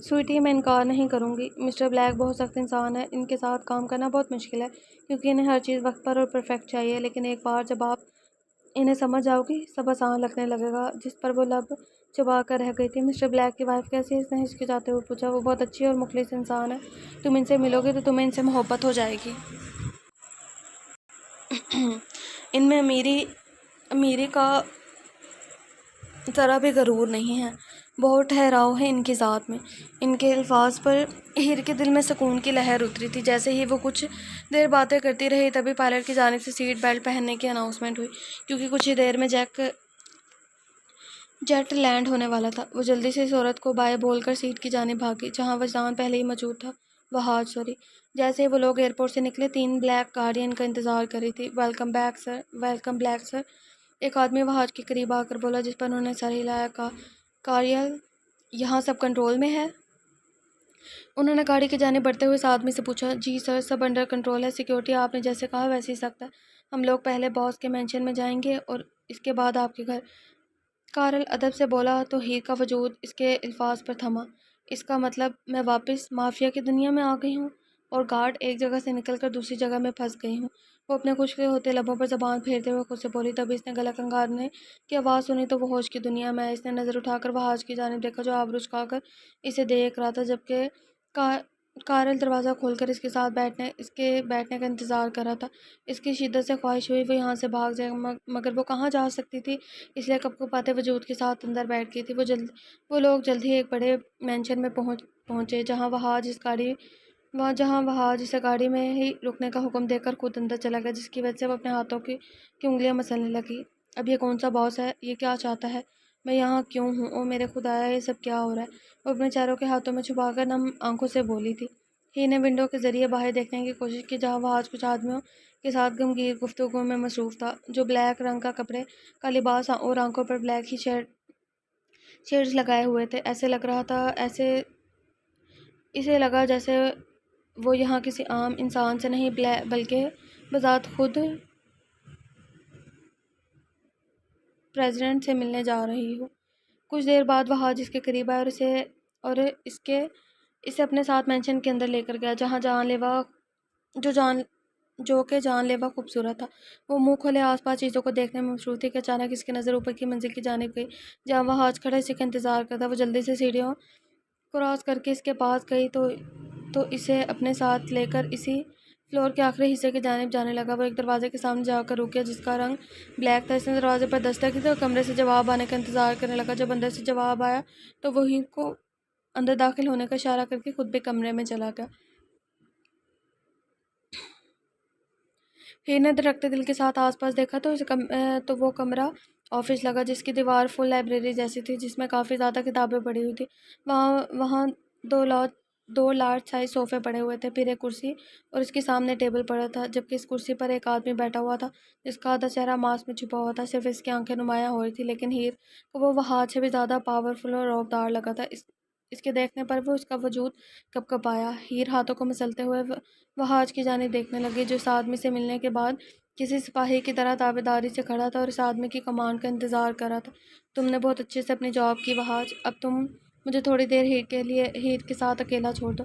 سویٹی، میں انکار نہیں کروں گی، مسٹر بلیک بہت سخت انسان ہے، ان کے ساتھ کام کرنا بہت مشکل ہے، کیونکہ انہیں ہر چیز وقت پر اور پرفیکٹ چاہیے، لیکن ایک بار جب آپ انہیں سمجھ جاؤ گی سب آسان لگنے لگے گا۔ جس پر وہ لب چبا کر رہ گئی تھی۔ مسٹر بلیک کی وائف کیسی ہے؟ اس نے ہچکچاتے ہوئے پوچھا۔ وہ بہت اچھی اور مخلص انسان ہے، تم ان سے ملو گے تو تمہیں ان سے محبت ہو جائے گی۔ ان میں امیری کا ذرا بھی غرور نہیں ہے، بہت ٹھہراؤ ہے ان کی ذات میں۔ ان کے الفاظ پر ہیر کے دل میں سکون کی لہر اتری تھی۔ جیسے ہی وہ کچھ دیر باتیں کرتی رہی، تبھی پائلٹ کی جانب سے سیٹ بیلٹ پہننے کی اناؤنسمنٹ ہوئی، کیونکہ کچھ ہی دیر میں جیٹ لینڈ ہونے والا تھا۔ وہ جلدی سے اس عورت کو بائے بول کر سیٹ کی جانب بھاگی جہاں وجدان پہلے ہی موجود تھا۔ جیسے ہی وہ لوگ ایئرپورٹ سے نکلے، 3 بلیک گاڑیاں ان کا انتظار کر رہی تھی۔ ویلکم بیک سر، ویلکم بلیک سر، ایک آدمی وہاج کے قریب آ کر بولا، جس پر انہوں نے سر ہلایا۔ کاریل، یہاں سب کنٹرول میں ہے؟ انہوں نے گاڑی کی جانب بڑھتے ہوئے اس آدمی سے پوچھا۔ جی سر، سب انڈر کنٹرول ہے، سیکیورٹی آپ نے جیسے کہا ویسے ہی سخت ہے، ہم لوگ پہلے باس کے مینشن میں جائیں گے اور اس کے بعد آپ کے گھر۔ کارل ادب سے بولا تو ہیر کا وجود اس کے الفاظ پر تھما۔ اس کا مطلب میں واپس مافیا کی دنیا میں آ گئی ہوں اور گارڈ ایک جگہ سے نکل کر دوسری جگہ میں پھنس گئی ہوں۔ وہ اپنے خشک ہوتے لبوں پر زبان پھیرتے ہوئے خود سے بولی۔ تبھی اس نے گلا کنگارنے کی آواز سنی تو وہ ہوش کی دنیا میں آئی۔ اس نے نظر اٹھا کر وہاج کی جانب دیکھا جو آبرو جھکا کر اسے دیکھ رہا تھا، جبکہ کارل دروازہ کھول کر اس کے بیٹھنے کا انتظار کر رہا تھا۔ اس کی شدت سے خواہش ہوئی وہ یہاں سے بھاگ جائے، مگر وہ کہاں جا سکتی تھی، اس لیے کپکپاتے وجود کے ساتھ اندر بیٹھ گئی تھی۔ وہ لوگ جلد ہی ایک بڑے مینشن میں پہنچے جہاں وہاج اسے گاڑی میں ہی رکنے کا حکم دے کر خود اندر چلا گیا، جس کی وجہ سے وہ اپنے ہاتھوں کی انگلیاں مسلنے لگی۔ اب یہ کون سا باس ہے؟ یہ کیا چاہتا ہے؟ میں یہاں کیوں ہوں؟ او میرے خدایا، یہ سب کیا ہو رہا ہے؟ وہ اپنے چہروں کے ہاتھوں میں چھپا کر نم آنکھوں سے بولی تھی۔ ہی نے ونڈو کے ذریعے باہر دیکھنے کی کوشش کی جہاں وہاج کچھ آدمیوں کے ساتھ غمگین گفتگو میں مصروف تھا، جو بلیک رنگ کا کپڑے کا لباس اور آنکھوں پر بلیک ہی شیڈز لگائے ہوئے تھے۔ اسے لگا جیسے وہ یہاں کسی عام انسان سے نہیں بلکہ بذات خود پریزیڈنٹ سے ملنے جا رہی ہو۔ کچھ دیر بعد وہاج اس کے قریب آیا اور اسے اپنے ساتھ مینشن کے اندر لے کر گیا، جو کہ جان لیوا خوبصورت تھا۔ وہ منہ کھولے آس پاس چیزوں کو دیکھنے میں مصروف تھی کہ اچانک اس کی نظر اوپر کی منزل کی جانب گئی جہاں وہاج کھڑا اسی کا انتظار کرتا۔ وہ جلدی سے سیڑھیوں کراس کر کے اس کے پاس گئی تو اسے اپنے ساتھ لے کر اسی فلور کے آخری حصے کی جانب جانے لگا۔ وہ ایک دروازے کے سامنے جا کر رک گیا جس کا رنگ بلیک تھا۔ اس نے دروازے پر دستک دی اور کمرے سے جواب آنے کا انتظار کرنے لگا۔ جب اندر سے جواب آیا تو وہ ہیر کو اندر داخل ہونے کا اشارہ کر کے خود بھی کمرے میں چلا گیا۔ ہیر نے دھڑکتے دل کے ساتھ آس پاس دیکھا تو وہ کمرہ آفس لگا، جس کی دیوار فل لائبریری جیسی تھی، جس میں کافی زیادہ کتابیں پڑی ہوئی تھیں۔ وہاں 2 لارج سائز صوفے پڑے ہوئے تھے، پھر ایک کرسی اور اس کے سامنے ٹیبل پڑا تھا، جبکہ اس کرسی پر ایک آدمی بیٹھا ہوا تھا جس کا آدھا چہرہ ماسک میں چھپا ہوا تھا۔ صرف اس کی آنکھیں نمایاں ہو رہی تھی، لیکن ہیر کو وہ ہاتھ سے بھی زیادہ پاورفل اور رعبدار لگا تھا۔ اس کے دیکھنے پر وہ اس کا وجود کب کب آیا۔ ہیر ہاتھوں کو مسلتے ہوئے وہاج کی جانب دیکھنے لگی، جو اس آدمی سے ملنے کے بعد کسی سپاہی کی طرح تابعداری سے کھڑا تھا اور اس آدمی کی کمانڈ کا انتظار کر رہا تھا۔ تم نے بہت اچھے سے اپنی جاب کی وہاج، اب تم مجھے تھوڑی دیر ہیر کے ساتھ اکیلا چھوڑ دو۔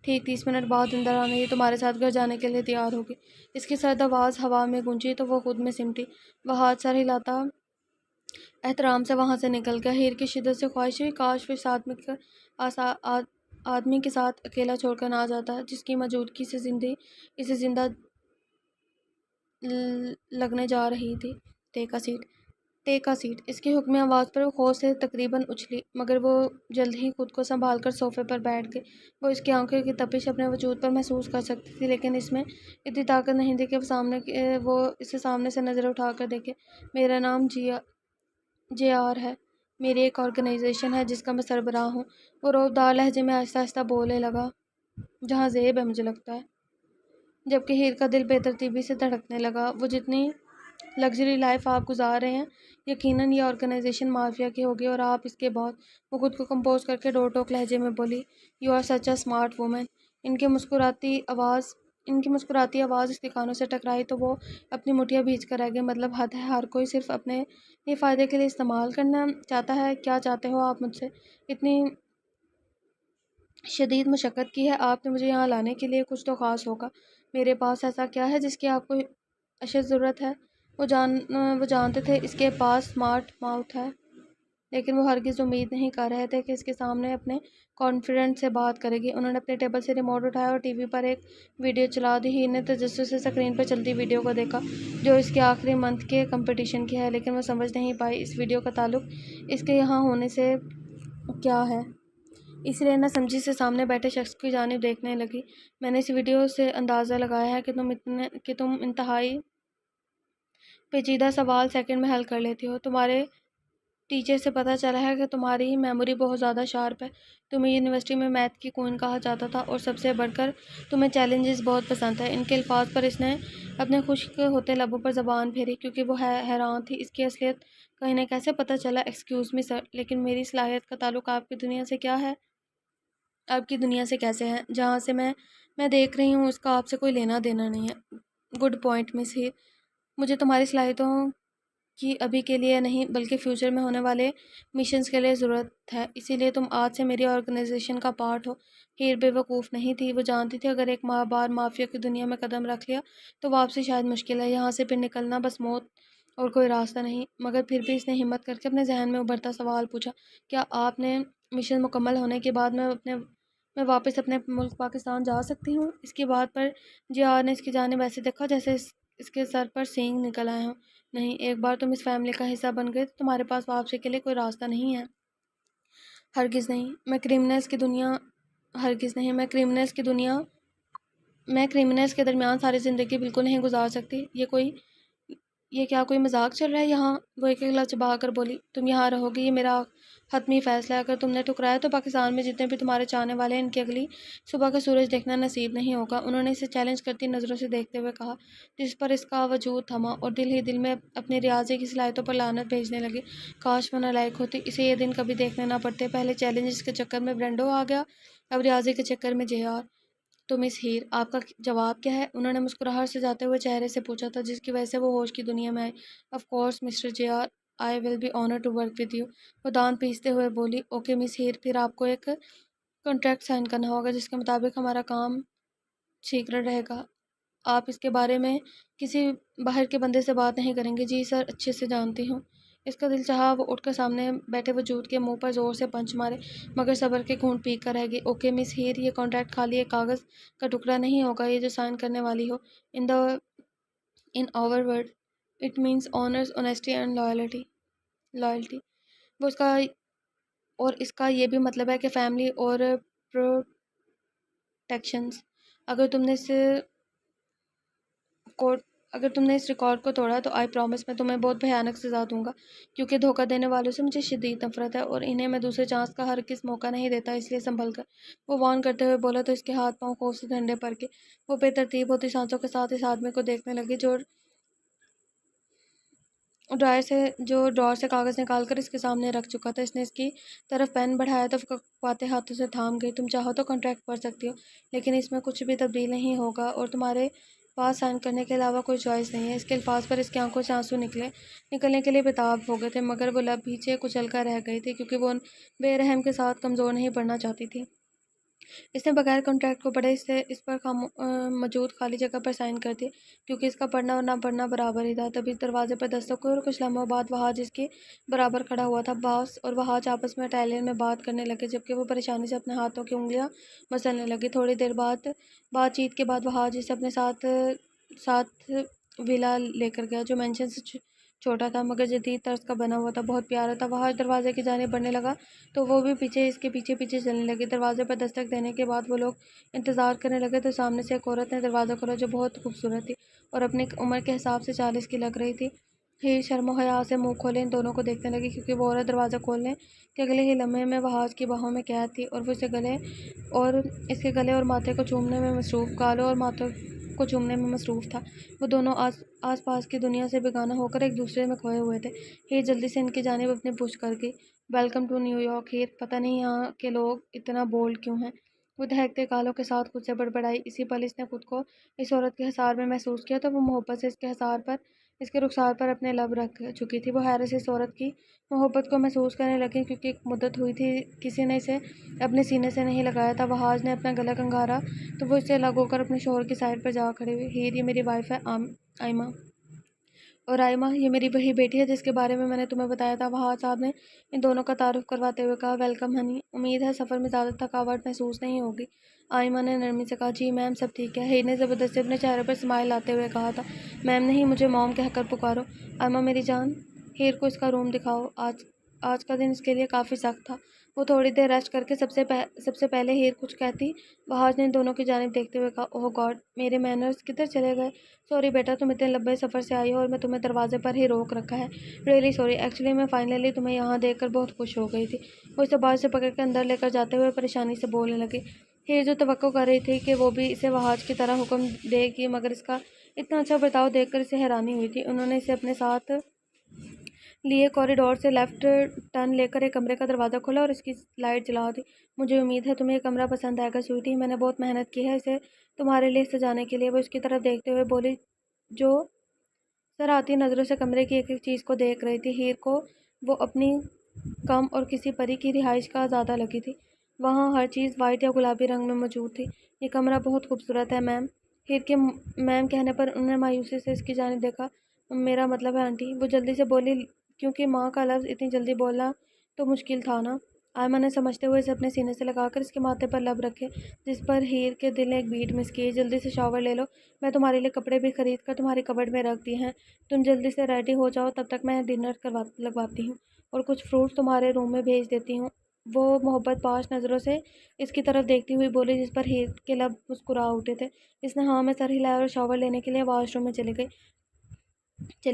ٹھیک 30 منٹ بعد اندر آنے ہی تمہارے ساتھ گھر جانے کے لیے تیار ہوگی۔ اس کی سرد آواز ہوا میں گونجی تو وہ خود میں سمٹی۔ وہاج سر ہلاتا احترام سے وہاں سے نکل گیا۔ ہیر کی شدت سے خواہش ہوئی کاش وہ اس آدمی کے ساتھ اکیلا چھوڑ کر نہ جاتا جس کی موجودگی سے اسے زندہ لگنے جا رہی تھی۔ ٹیک اے سیٹ۔ اس کی حکمی آواز پر وہ خوف سے تقریباً اچھلی، مگر وہ جلد ہی خود کو سنبھال کر صوفے پر بیٹھ گئی۔ وہ اس کی آنکھوں کی تپش اپنے وجود پر محسوس کر سکتی تھی، لیکن اس میں اتنی طاقت نہیں تھی کہ وہ اسے سامنے سے نظر اٹھا کر دیکھے۔ میرا نام جے آر ہے۔ میری ایک آرگنائزیشن ہے جس کا میں سربراہ ہوں۔ وہ رعبدار لہجے میں آہستہ آہستہ بولنے لگا۔ جہاں زیب ہے مجھے لگتا ہے۔ جبکہ ہیر کا دل بے ترتیبی سے دھڑکنے لگا۔ وہ جتنی لگژری لائف آپ گزار رہے ہیں، یقیناً یہ آرگنائزیشن مافیا کی ہوگی اور آپ اس کے بعد۔ وہ خود کو کمپوز کر کے ڈور-ٹوک لہجے میں بولی۔ You are such a smart woman. ان کی مسکراتی آواز اس کے کانوں سے ٹکرائی تو وہ اپنی مٹھیاں بھیج کر رہ گئی۔ مطلب حد ہے، ہر کوئی صرف اپنے ہی فائدے کے لیے استعمال کرنا چاہتا ہے۔ کیا چاہتے ہو آپ مجھ سے؟ اتنی شدید مشقت کی ہے آپ نے مجھے یہاں لانے کے لیے، کچھ تو خاص ہوگا۔ میرے پاس ایسا کیا ہے جس کی آپ کو اشد ضرورت ہے؟ وہ جانتے تھے اس کے پاس اسمارٹ ماؤتھ ہے، لیکن وہ ہرگز امید نہیں کر رہے تھے کہ اس کے سامنے اپنے کانفیڈنٹ سے بات کرے گی۔ انہوں نے اپنے ٹیبل سے ریموٹ اٹھایا اور ٹی وی پر ایک ویڈیو چلا دی۔ ہیر نے تجسس سے اسکرین پر چلتی ویڈیو کو دیکھا، جو اس کے آخری منتھ کے کمپٹیشن کی ہے، لیکن وہ سمجھ نہیں پائی اس ویڈیو کا تعلق اس کے یہاں ہونے سے کیا ہے۔ اس لیے نہ سمجھی سے سامنے بیٹھے شخص کی جانب دیکھنے لگی۔ میں نے اس ویڈیو سے اندازہ لگایا ہے کہ تم انتہائی پیچیدہ سوال سیکنڈ میں حل کر لیتی ہو۔ تمہارے ٹیچر سے پتہ چلا ہے کہ تمہاری میموری بہت زیادہ شارپ ہے۔ تمہیں یونیورسٹی میں میتھ کی کوئین کہا جاتا تھا اور سب سے بڑھ کر تمہیں چیلنجز بہت پسند ہیں۔ ان کے الفاظ پر اس نے اپنے خشک ہوتے لبوں پر زبان پھیری، کیونکہ وہ حیران تھی اس کی اصلیت کا انہیں کیسے پتہ چلا۔ ایکسکیوز می سر، لیکن میری صلاحیت کا تعلق آپ کی دنیا سے کیا ہے؟ آپ کی دنیا سے کیسے ہے؟ جہاں سے میں دیکھ رہی ہوں اس کا آپ سے کوئی لینا دینا نہیں ہے۔ گڈ پوائنٹ مس ہیر۔ مجھے تمہاری صلاحیتوں کی ابھی کے لیے نہیں بلکہ فیوچر میں ہونے والے مشنز کے لیے ضرورت ہے، اسی لیے تم آج سے میری آرگنائزیشن کا پارٹ ہو۔ ہیر بے وقوف نہیں تھی، وہ جانتی تھی اگر ایک بار مافیا کی دنیا میں قدم رکھ لیا تو واپسی شاید مشکل ہے، یہاں سے پھر نکلنا بس موت اور کوئی راستہ نہیں۔ مگر پھر بھی اس نے ہمت کر کے اپنے ذہن میں ابھرتا سوال پوچھا، کیا آپ نے مشن مکمل ہونے کے بعد میں واپس اپنے ملک پاکستان جا سکتی ہوں؟ اس کی بات پر جے آر نے اس کی جانب ایسے دیکھا جیسے اس کے سر پر سینگ نکل آئے ہوں۔ نہیں، ایک بار تم اس فیملی کا حصہ بن گئے تو تمہارے پاس واپسی کے لیے کوئی راستہ نہیں ہے۔ ہرگز نہیں۔ میں کریمنلز کے درمیان ساری زندگی بالکل نہیں گزار سکتی۔ یہ کیا کوئی مذاق چل رہا ہے یہاں؟ وہ ایک چبا کر بولی۔ تم یہاں رہو گی، یہ میرا حتمی فیصلہ ہے۔ اگر تم نے ٹھکرایا تو پاکستان میں جتنے بھی تمہارے چاہنے والے ہیں ان کی اگلی صبح کا سورج دیکھنا نصیب نہیں ہوگا۔ انہوں نے اسے چیلنج کرتی نظروں سے دیکھتے ہوئے کہا، جس پر اس کا وجود تھما اور دل ہی دل میں اپنی ریاضی کی صلاحیتوں پر لعنت بھیجنے لگی۔ کاش وہ نالائق ہوتی، اسے یہ دن کبھی دیکھنے نہ پڑتے۔ پہلے چیلنجز کے چکر میں برینڈو آ گیا، اب ریاضی کے چکر میں جے آر۔ تو مس ہیر، آپ کا جواب کیا ہے؟ انہوں نے مسکراہٹ سے جاتے ہوئے چہرے سے پوچھا تھا، جس کی وجہ سے وہ ہوش کی دنیا میں آئی۔ Of course mister J R, I will be honoured to work with you. وہ دانت پیستے ہوئے بولی۔ اوکے مس ہیر، پھر آپ کو ایک کنٹریکٹ سائن کرنا ہوگا جس کے مطابق ہمارا کام سیکرٹ رہے گا۔ آپ اس کے بارے میں کسی باہر کے بندے سے بات نہیں کریں گے؟ جی سر، اچھے سے جانتی ہوں۔ اس کا دل چاہا وہ اٹھ کر سامنے بیٹھے وجود کے منہ پر زور سے پنچ مارے، مگر صبر کے گھونٹ پی کر رہ گئی۔ اوکے مس ہیر، یہ کانٹریکٹ خالی ایک کاغذ کا ٹکڑا نہیں ہوگا، یہ جو سائن کرنے والی ہو۔ In our world it means honours, honesty and loyalty. اور اس کا یہ بھی مطلب ہے کہ فیملی اور پروٹیکشنز۔ اگر تم نے اس کوڈ اگر تم نے اس ریکارڈ کو توڑا تو آئی پرومس میں تمہیں بہت بھیانک سزا دوں گا، کیونکہ دھوکہ دینے والوں سے مجھے شدید نفرت ہے اور انہیں میں دوسرے چانس کا ہرگز موقع نہیں دیتا، اس لیے سنبھل کر۔ وہ وارن کرتے ہوئے بولا تو اس کے ہاتھ پاؤں خوف سے ٹھنڈے پڑ گئے۔ وہ بے ترتیب ہوتی سانسوں کے ساتھ اس آدمی کو دیکھنے لگی جو ڈرار سے کاغذ نکال کر اس کے سامنے رکھ چکا تھا۔ اس نے اس کی طرف پین بڑھایا تو کپاتے ہاتھوں سے تھام گئی۔ تم چاہو تو کنٹریکٹ پڑھ سکتی ہو، لیکن اس میں کچھ بھی تبدیل نہیں ہوگا اور تمہارے پاس سائن کرنے کے علاوہ کوئی چوائس نہیں ہے۔ اس کے الفاظ پر اس کی آنکھوں سے آنسو نکلنے کے لیے بےتاب ہو گئے تھے، مگر وہ لب پیچھے کچل کر رہ گئی تھی کیونکہ وہ بے رحم کے ساتھ کمزور نہیں پڑنا چاہتی تھی۔ اس نے بغیر کنٹریکٹ کو پڑھے اس پر موجود خالی جگہ پر سائن کر دیے، کیونکہ اس کا پڑھنا اور نہ پڑھنا برابر ہی تھا۔ تبھی دروازے پر دستک ہوئی اور کچھ لمحوں بعد وہاج اس کے برابر کھڑا ہوا تھا۔ باس اور وہاج آپس میں اٹیلین میں بات کرنے لگے، جبکہ وہ پریشانی سے اپنے ہاتھوں کی انگلیاں مسلنے لگی۔ تھوڑی دیر بات چیت کے بعد وہاج اسے اپنے ساتھ ویلا لے کر گیا، جو مینشن سے چھوٹا تھا مگر جدید طرز کا بنا ہوا تھا، بہت پیارا تھا۔ وہاج دروازے کی جانب بڑھنے لگا تو وہ بھی اس کے پیچھے پیچھے چلنے لگی۔ دروازے پر دستک دینے کے بعد وہ لوگ انتظار کرنے لگے تو سامنے سے ایک عورت نے دروازہ کھولا جو بہت خوبصورت تھی اور اپنی عمر کے حساب سے 40 کی لگ رہی تھی۔ ہیر شرم و حیا سے منہ کھولے ان دونوں کو دیکھنے لگی، کیونکہ وہ عورت دروازہ کھولنے کے اگلے ہی لمحے میں وہاج کی باہوں میں قید تھی اور وہ اس کے گلے اور ماتھے کو چومنے میں مصروف تھا۔ وہ دونوں آس پاس کی دنیا سے بیگانہ ہو کر ایک دوسرے میں کھوئے ہوئے تھے۔ ہیر جلدی سے ان کی جانب اپنی پشت کر گئی۔ ویلکم ٹو نیو یارک ہیر، پتہ نہیں یہاں کے لوگ اتنا بولڈ کیوں ہیں؟ وہ دہکتے گالوں کے ساتھ خود سے بڑبڑائی۔ اسی پل اس نے خود کو اس عورت کے حصار میں محسوس کیا تو وہ محبت سے اس کے رخسار پر اپنے لب رکھ چکی تھی۔ وہ حیرت سے اس عورت کی محبت کو محسوس کرنے لگی، کیونکہ ایک مدت ہوئی تھی کسی نے اسے اپنے سینے سے نہیں لگایا تھا۔ وہاج نے اپنا گلا کنگھارا تو وہ اس سے الگ ہو کر اپنے شوہر کی سائڈ پر جا کھڑی ہوئی۔ ہیر، یہ میری وائف ہے آئمہ، اور آئمہ یہ میری وہی بیٹی ہے جس کے بارے میں نے تمہیں بتایا تھا۔ وہاج صاحب نے ان دونوں کا تعارف کرواتے ہوئے کہا، ویلکم ہنی، امید ہے سفر میں زیادہ تھکاوٹ محسوس نہیں ہوگی۔ آئمہ نے نرمی سے کہا، جی میم، سب ٹھیک ہے۔ ہیر نے زبردستی اپنے چہرے پر اسمائل لاتے ہوئے کہا تھا، میم نہیں، مجھے موم کہہ کر پکارو۔ آئمہ میری جان، ہیر کو اس کا روم دکھاؤ، آج کا دن اس کے لیے کافی سخت تھا۔ وہ تھوڑی دیر ریسٹ کر کے سب سے پہلے ہیر کچھ کہتی۔ وہاج نے ان دونوں کی جانب دیکھتے ہوئے کہا، اوہ گاڈ، میرے مینرز کدھر چلے گئے؟ سوری بیٹا، تم اتنے لمبے سفر سے آئی ہو اور میں تمہیں دروازے پر ہی روک رکھا ہے۔ ریئلی سوری، ایکچولی میں فائنلی تمہیں یہاں دیکھ کر بہت خوش ہو گئی تھی۔ وہ اسے باز سے پکڑ کے اندر لے کر جاتے ہوئے پریشانی سے بولنے لگی۔ ہیر جو توقع کر رہی تھی کہ وہ بھی اسے وہاج کی طرح حکم دے گی، مگر اس کا اتنا اچھا برتاؤ دیکھ کر اسے حیرانی ہوئی تھی۔ انہوں نے اسے اپنے ساتھ لیے کوریڈور سے لیفٹ ٹرن لے کر ایک کمرے کا دروازہ کھولا اور اس کی لائٹ جلا دی۔ مجھے امید ہے تمہیں یہ کمرہ پسند آئے گا سویٹی، میں نے بہت محنت کی ہے اسے تمہارے لیے سجانے کے لیے۔ وہ اس کی طرف دیکھتے ہوئے بولی، جو سراہتی نظروں سے کمرے کی ایک ایک چیز کو دیکھ رہی تھی۔ ہیر کو وہ اپنی کم اور کسی پری کی رہائش کا زیادہ لگی تھی۔ وہاں ہر چیز وائٹ یا گلابی رنگ میں موجود تھی۔ یہ کمرہ بہت خوبصورت ہے میم۔ ہیر کے میم کہنے پر انہوں نے مایوسی سے اس کی جانب دیکھا۔ میرا مطلب ہے آنٹی، وہ جلدی سے بولی، کیونکہ ماں کا لفظ اتنی جلدی بولنا تو مشکل تھا نا۔ آئمہ نے سمجھتے ہوئے اسے اپنے سینے سے لگا کر اس کے ماتھے پر لب رکھے، جس پر ہیر کے دل نے ایک بیٹ مس کی۔ جلدی سے شاور لے لو، میں تمہارے لیے کپڑے بھی خرید کر تمہاری کبرڈ میں رکھ دیے ہیں، تم جلدی سے ریڈی ہو جاؤ، تب تک میں ڈنر لگواتی ہوں اور کچھ فروٹس تمہارے روم میں بھیج دیتی ہوں۔ وہ محبت باش نظروں سے اس کی طرف دیکھتی ہوئی بولی، جس پر ہیر کے لب مسکرا اٹھے تھے۔ اس نے ہاں میں سر ہلایا اور شاور لینے کے لیے واش روم میں چلی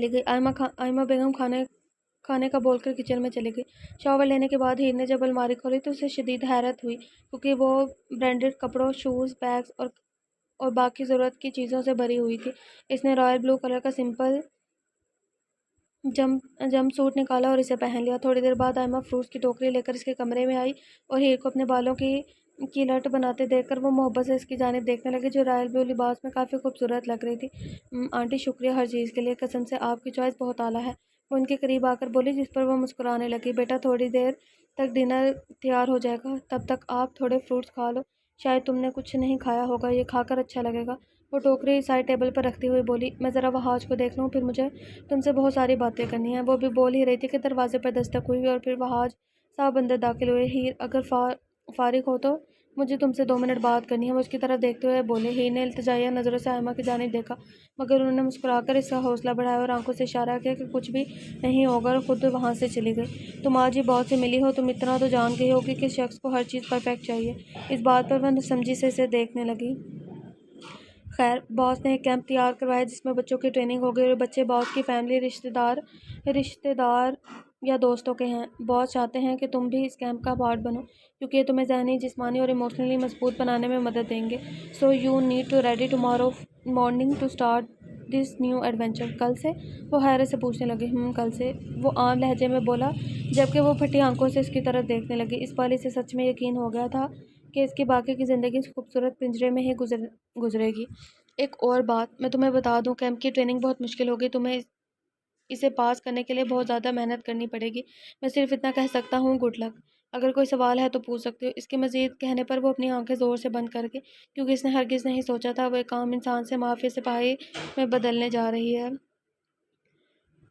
گئی۔ آئمہ بیگم کھانے کا بول کر کچن میں چلی گئی۔ شاور لینے کے بعد ہیر نے جب الماری کھولی تو اسے شدید حیرت ہوئی، کیونکہ وہ برانڈڈ کپڑوں، شوز، بیگز اور باقی ضرورت کی چیزوں سے بھری ہوئی تھی۔ اس نے رائل بلو کلر کا سمپل جمپ سوٹ نکالا اور اسے پہن لیا۔ تھوڑی دیر بعد آئمہ فروٹس کی ٹوکری لے کر اس کے کمرے میں آئی اور ہیر کو اپنے بالوں کی لٹ بناتے دیکھ کر وہ محبت سے اس کی جانب دیکھنے لگی، جو رائل بلو لباس میں کافی خوبصورت لگ رہی تھی۔ آنٹی شکریہ ہر چیز کے لیے، قسم سے آپ کی چوائس بہت اعلیٰ ہے، وہ ان کے قریب آ کر بولی، جس پر وہ مسکرانے لگی۔ بیٹا تھوڑی دیر تک ڈنر تیار ہو جائے گا، تب تک آپ تھوڑے فروٹس کھا لو، شاید تم نے کچھ نہیں کھایا ہوگا، یہ کھا کر اچھا لگے گا۔ وہ ٹوکری سائڈ ٹیبل پر رکھتی ہوئی بولی، میں ذرا وہاج کو دیکھ لوں، پھر مجھے تم سے بہت ساری باتیں کرنی ہیں۔ وہ بھی بول ہی رہی تھی کہ دروازے پر دستک ہوئی اور پھر وہاج صاحب اندر داخل ہوئے۔ ہیر، اگر فارغ ہو تو مجھے تم سے 2 منٹ بات کرنی ہے، وہ اس کی طرف دیکھتے ہوئے بولے۔ ہیر نے التجائیہ نظروں سے آئمہ کی جانب دیکھا، مگر انہوں نے مسکرا کر اس کا حوصلہ بڑھایا اور آنکھوں سے اشارہ کیا کہ کچھ بھی نہیں ہوگا اور خود وہاں سے چلی گئی۔ تم آج ہی باس سے ملی ہو، تم اتنا تو جان گئی ہوگی کہ شخص کو ہر چیز پرفیکٹ چاہیے۔ اس بات پر وہ سمجھی سے اسے دیکھنے لگی۔ خیر باس نے ایک کیمپ تیار کروایا جس میں بچوں کی ٹریننگ ہو گئی اور بچے باس کی فیملی رشتہ دار یا دوستوں کے ہیں۔ باس چاہتے ہیں کہ تم بھی اس کیمپ کا پارٹ بنو کیونکہ یہ تمہیں ذہنی، جسمانی اور ایموشنلی مضبوط بنانے میں مدد دیں گے۔ So you need to ready tomorrow morning to start this new adventure. کل سے؟ وہ حیرت سے پوچھنے لگی۔ کل سے، وہ عام لہجے میں بولا جبکہ وہ پھٹی آنکھوں سے اس کی طرف دیکھنے لگی۔ اس پل اسے سچ میں یقین ہو گیا تھا کہ اس کی باقی کی زندگی اس خوبصورت پنجرے میں ہی گزرے گی۔ ایک اور بات میں تمہیں بتا دوں، کیمپ کی ٹریننگ بہت مشکل ہوگی، تمہیں اسے پاس کرنے کے لیے بہت زیادہ محنت کرنی پڑے گی۔ میں صرف اتنا کہہ سکتا ہوں، گڈ لک۔ اگر کوئی سوال ہے تو پوچھ سکتے ہو۔ اس کے مزید کہنے پر وہ اپنی آنکھیں زور سے بند کر کے، کیونکہ اس نے ہرگز نہیں سوچا تھا وہ ایک عام انسان سے مافیا سپاہی میں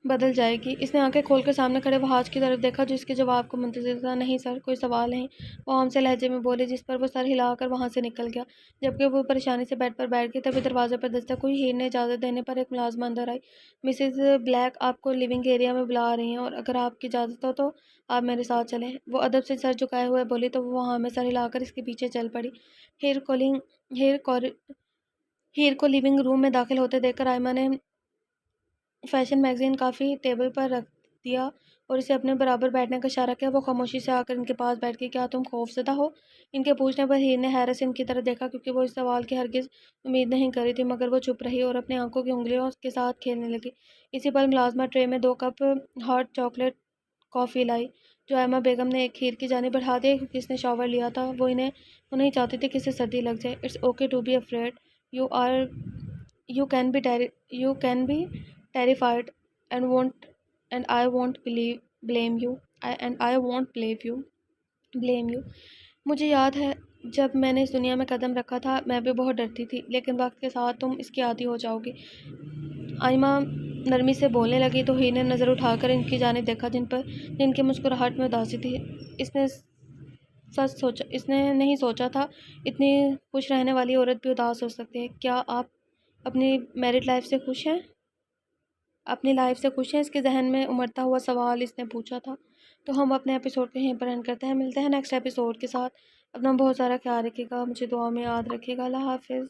بدل جائے گی۔ اس نے آنکھیں کھول کر سامنے کھڑے وحاج کی طرف دیکھا جو اس کے جواب کو منتظر تھا۔ نہیں سر، کوئی سوال نہیں، وہ عام سے لہجے میں بولے، جس پر وہ سر ہلا کر وہاں سے نکل گیا۔ جبکہ وہ پریشانی سے بیڈ پر بیٹھ گئی تبھی دروازے پر دستک ہوئی۔ ہیر نے اجازت دینے پر ایک ملازمہ اندر آئی۔ مسز بلیک آپ کو لیونگ ایریا میں بلا رہی ہیں، اور اگر آپ کی اجازت ہو تو آپ میرے ساتھ چلیں۔ وہ ادب سے سر جھکائے ہوئے بولی تو وہ وہاں میں سر ہلا کر اس کے پیچھے چل پڑی۔ ہیر کو لیونگ روم میں داخل ہوتے دیکھ کر آئمہ نے فیشن میگزین کافی ٹیبل پر رکھ دیا اور اسے اپنے برابر بیٹھنے کا اشارہ کیا۔ وہ خاموشی سے آ کر ان کے پاس بیٹھ گئی۔ کیا تم خوف زدہ ہو؟ ان کے پوچھنے پر ہیر نے حیرت سے ان کی طرف دیکھا کیونکہ وہ اس سوال کی ہرگز امید نہیں کری تھی، مگر وہ چپ رہی اور اپنی آنکھوں کی انگلیوں کے ساتھ کھیلنے لگی۔ اسی پل ملازمہ ٹرے میں 2 کپ ہاٹ چاکلیٹ کافی لائی جو آئمہ بیگم نے ایک ہیر کی جانب بڑھا دیا کیونکہ اس نے شاور لیا تھا۔ وہ نہیں چاہتی تھی کہ اسے سردی لگ جائے۔ It's okay to be afraid, you can be terrified and I won't blame you. مجھے یاد ہے جب میں نے اس دنیا میں قدم رکھا تھا میں بھی بہت ڈرتی تھی، لیکن وقت کے ساتھ تم اس کی عادی ہو جاؤ گی۔ آئمہ نرمی سے بولنے لگی تو ہیر نے نظر اٹھا کر ان کی جانب دیکھا جن کی مسکراہٹ میں اداسی تھی۔ اس نے نہیں سوچا تھا اتنی خوش رہنے والی عورت بھی اداس ہو سکتی ہے۔ کیا آپ اپنی میرڈ لائف سے خوش ہیں؟ اس کے ذہن میں امڑتا ہوا سوال اس نے پوچھا تھا۔ تو ہم اپنے ایپیسوڈ کو یہیں پر اینڈ کرتے ہیں، ملتے ہیں نیکسٹ ایپیسوڈ کے ساتھ۔ اپنا بہت سارا خیال رکھیے گا، مجھے دعا میں یاد رکھیے گا۔ اللہ حافظ۔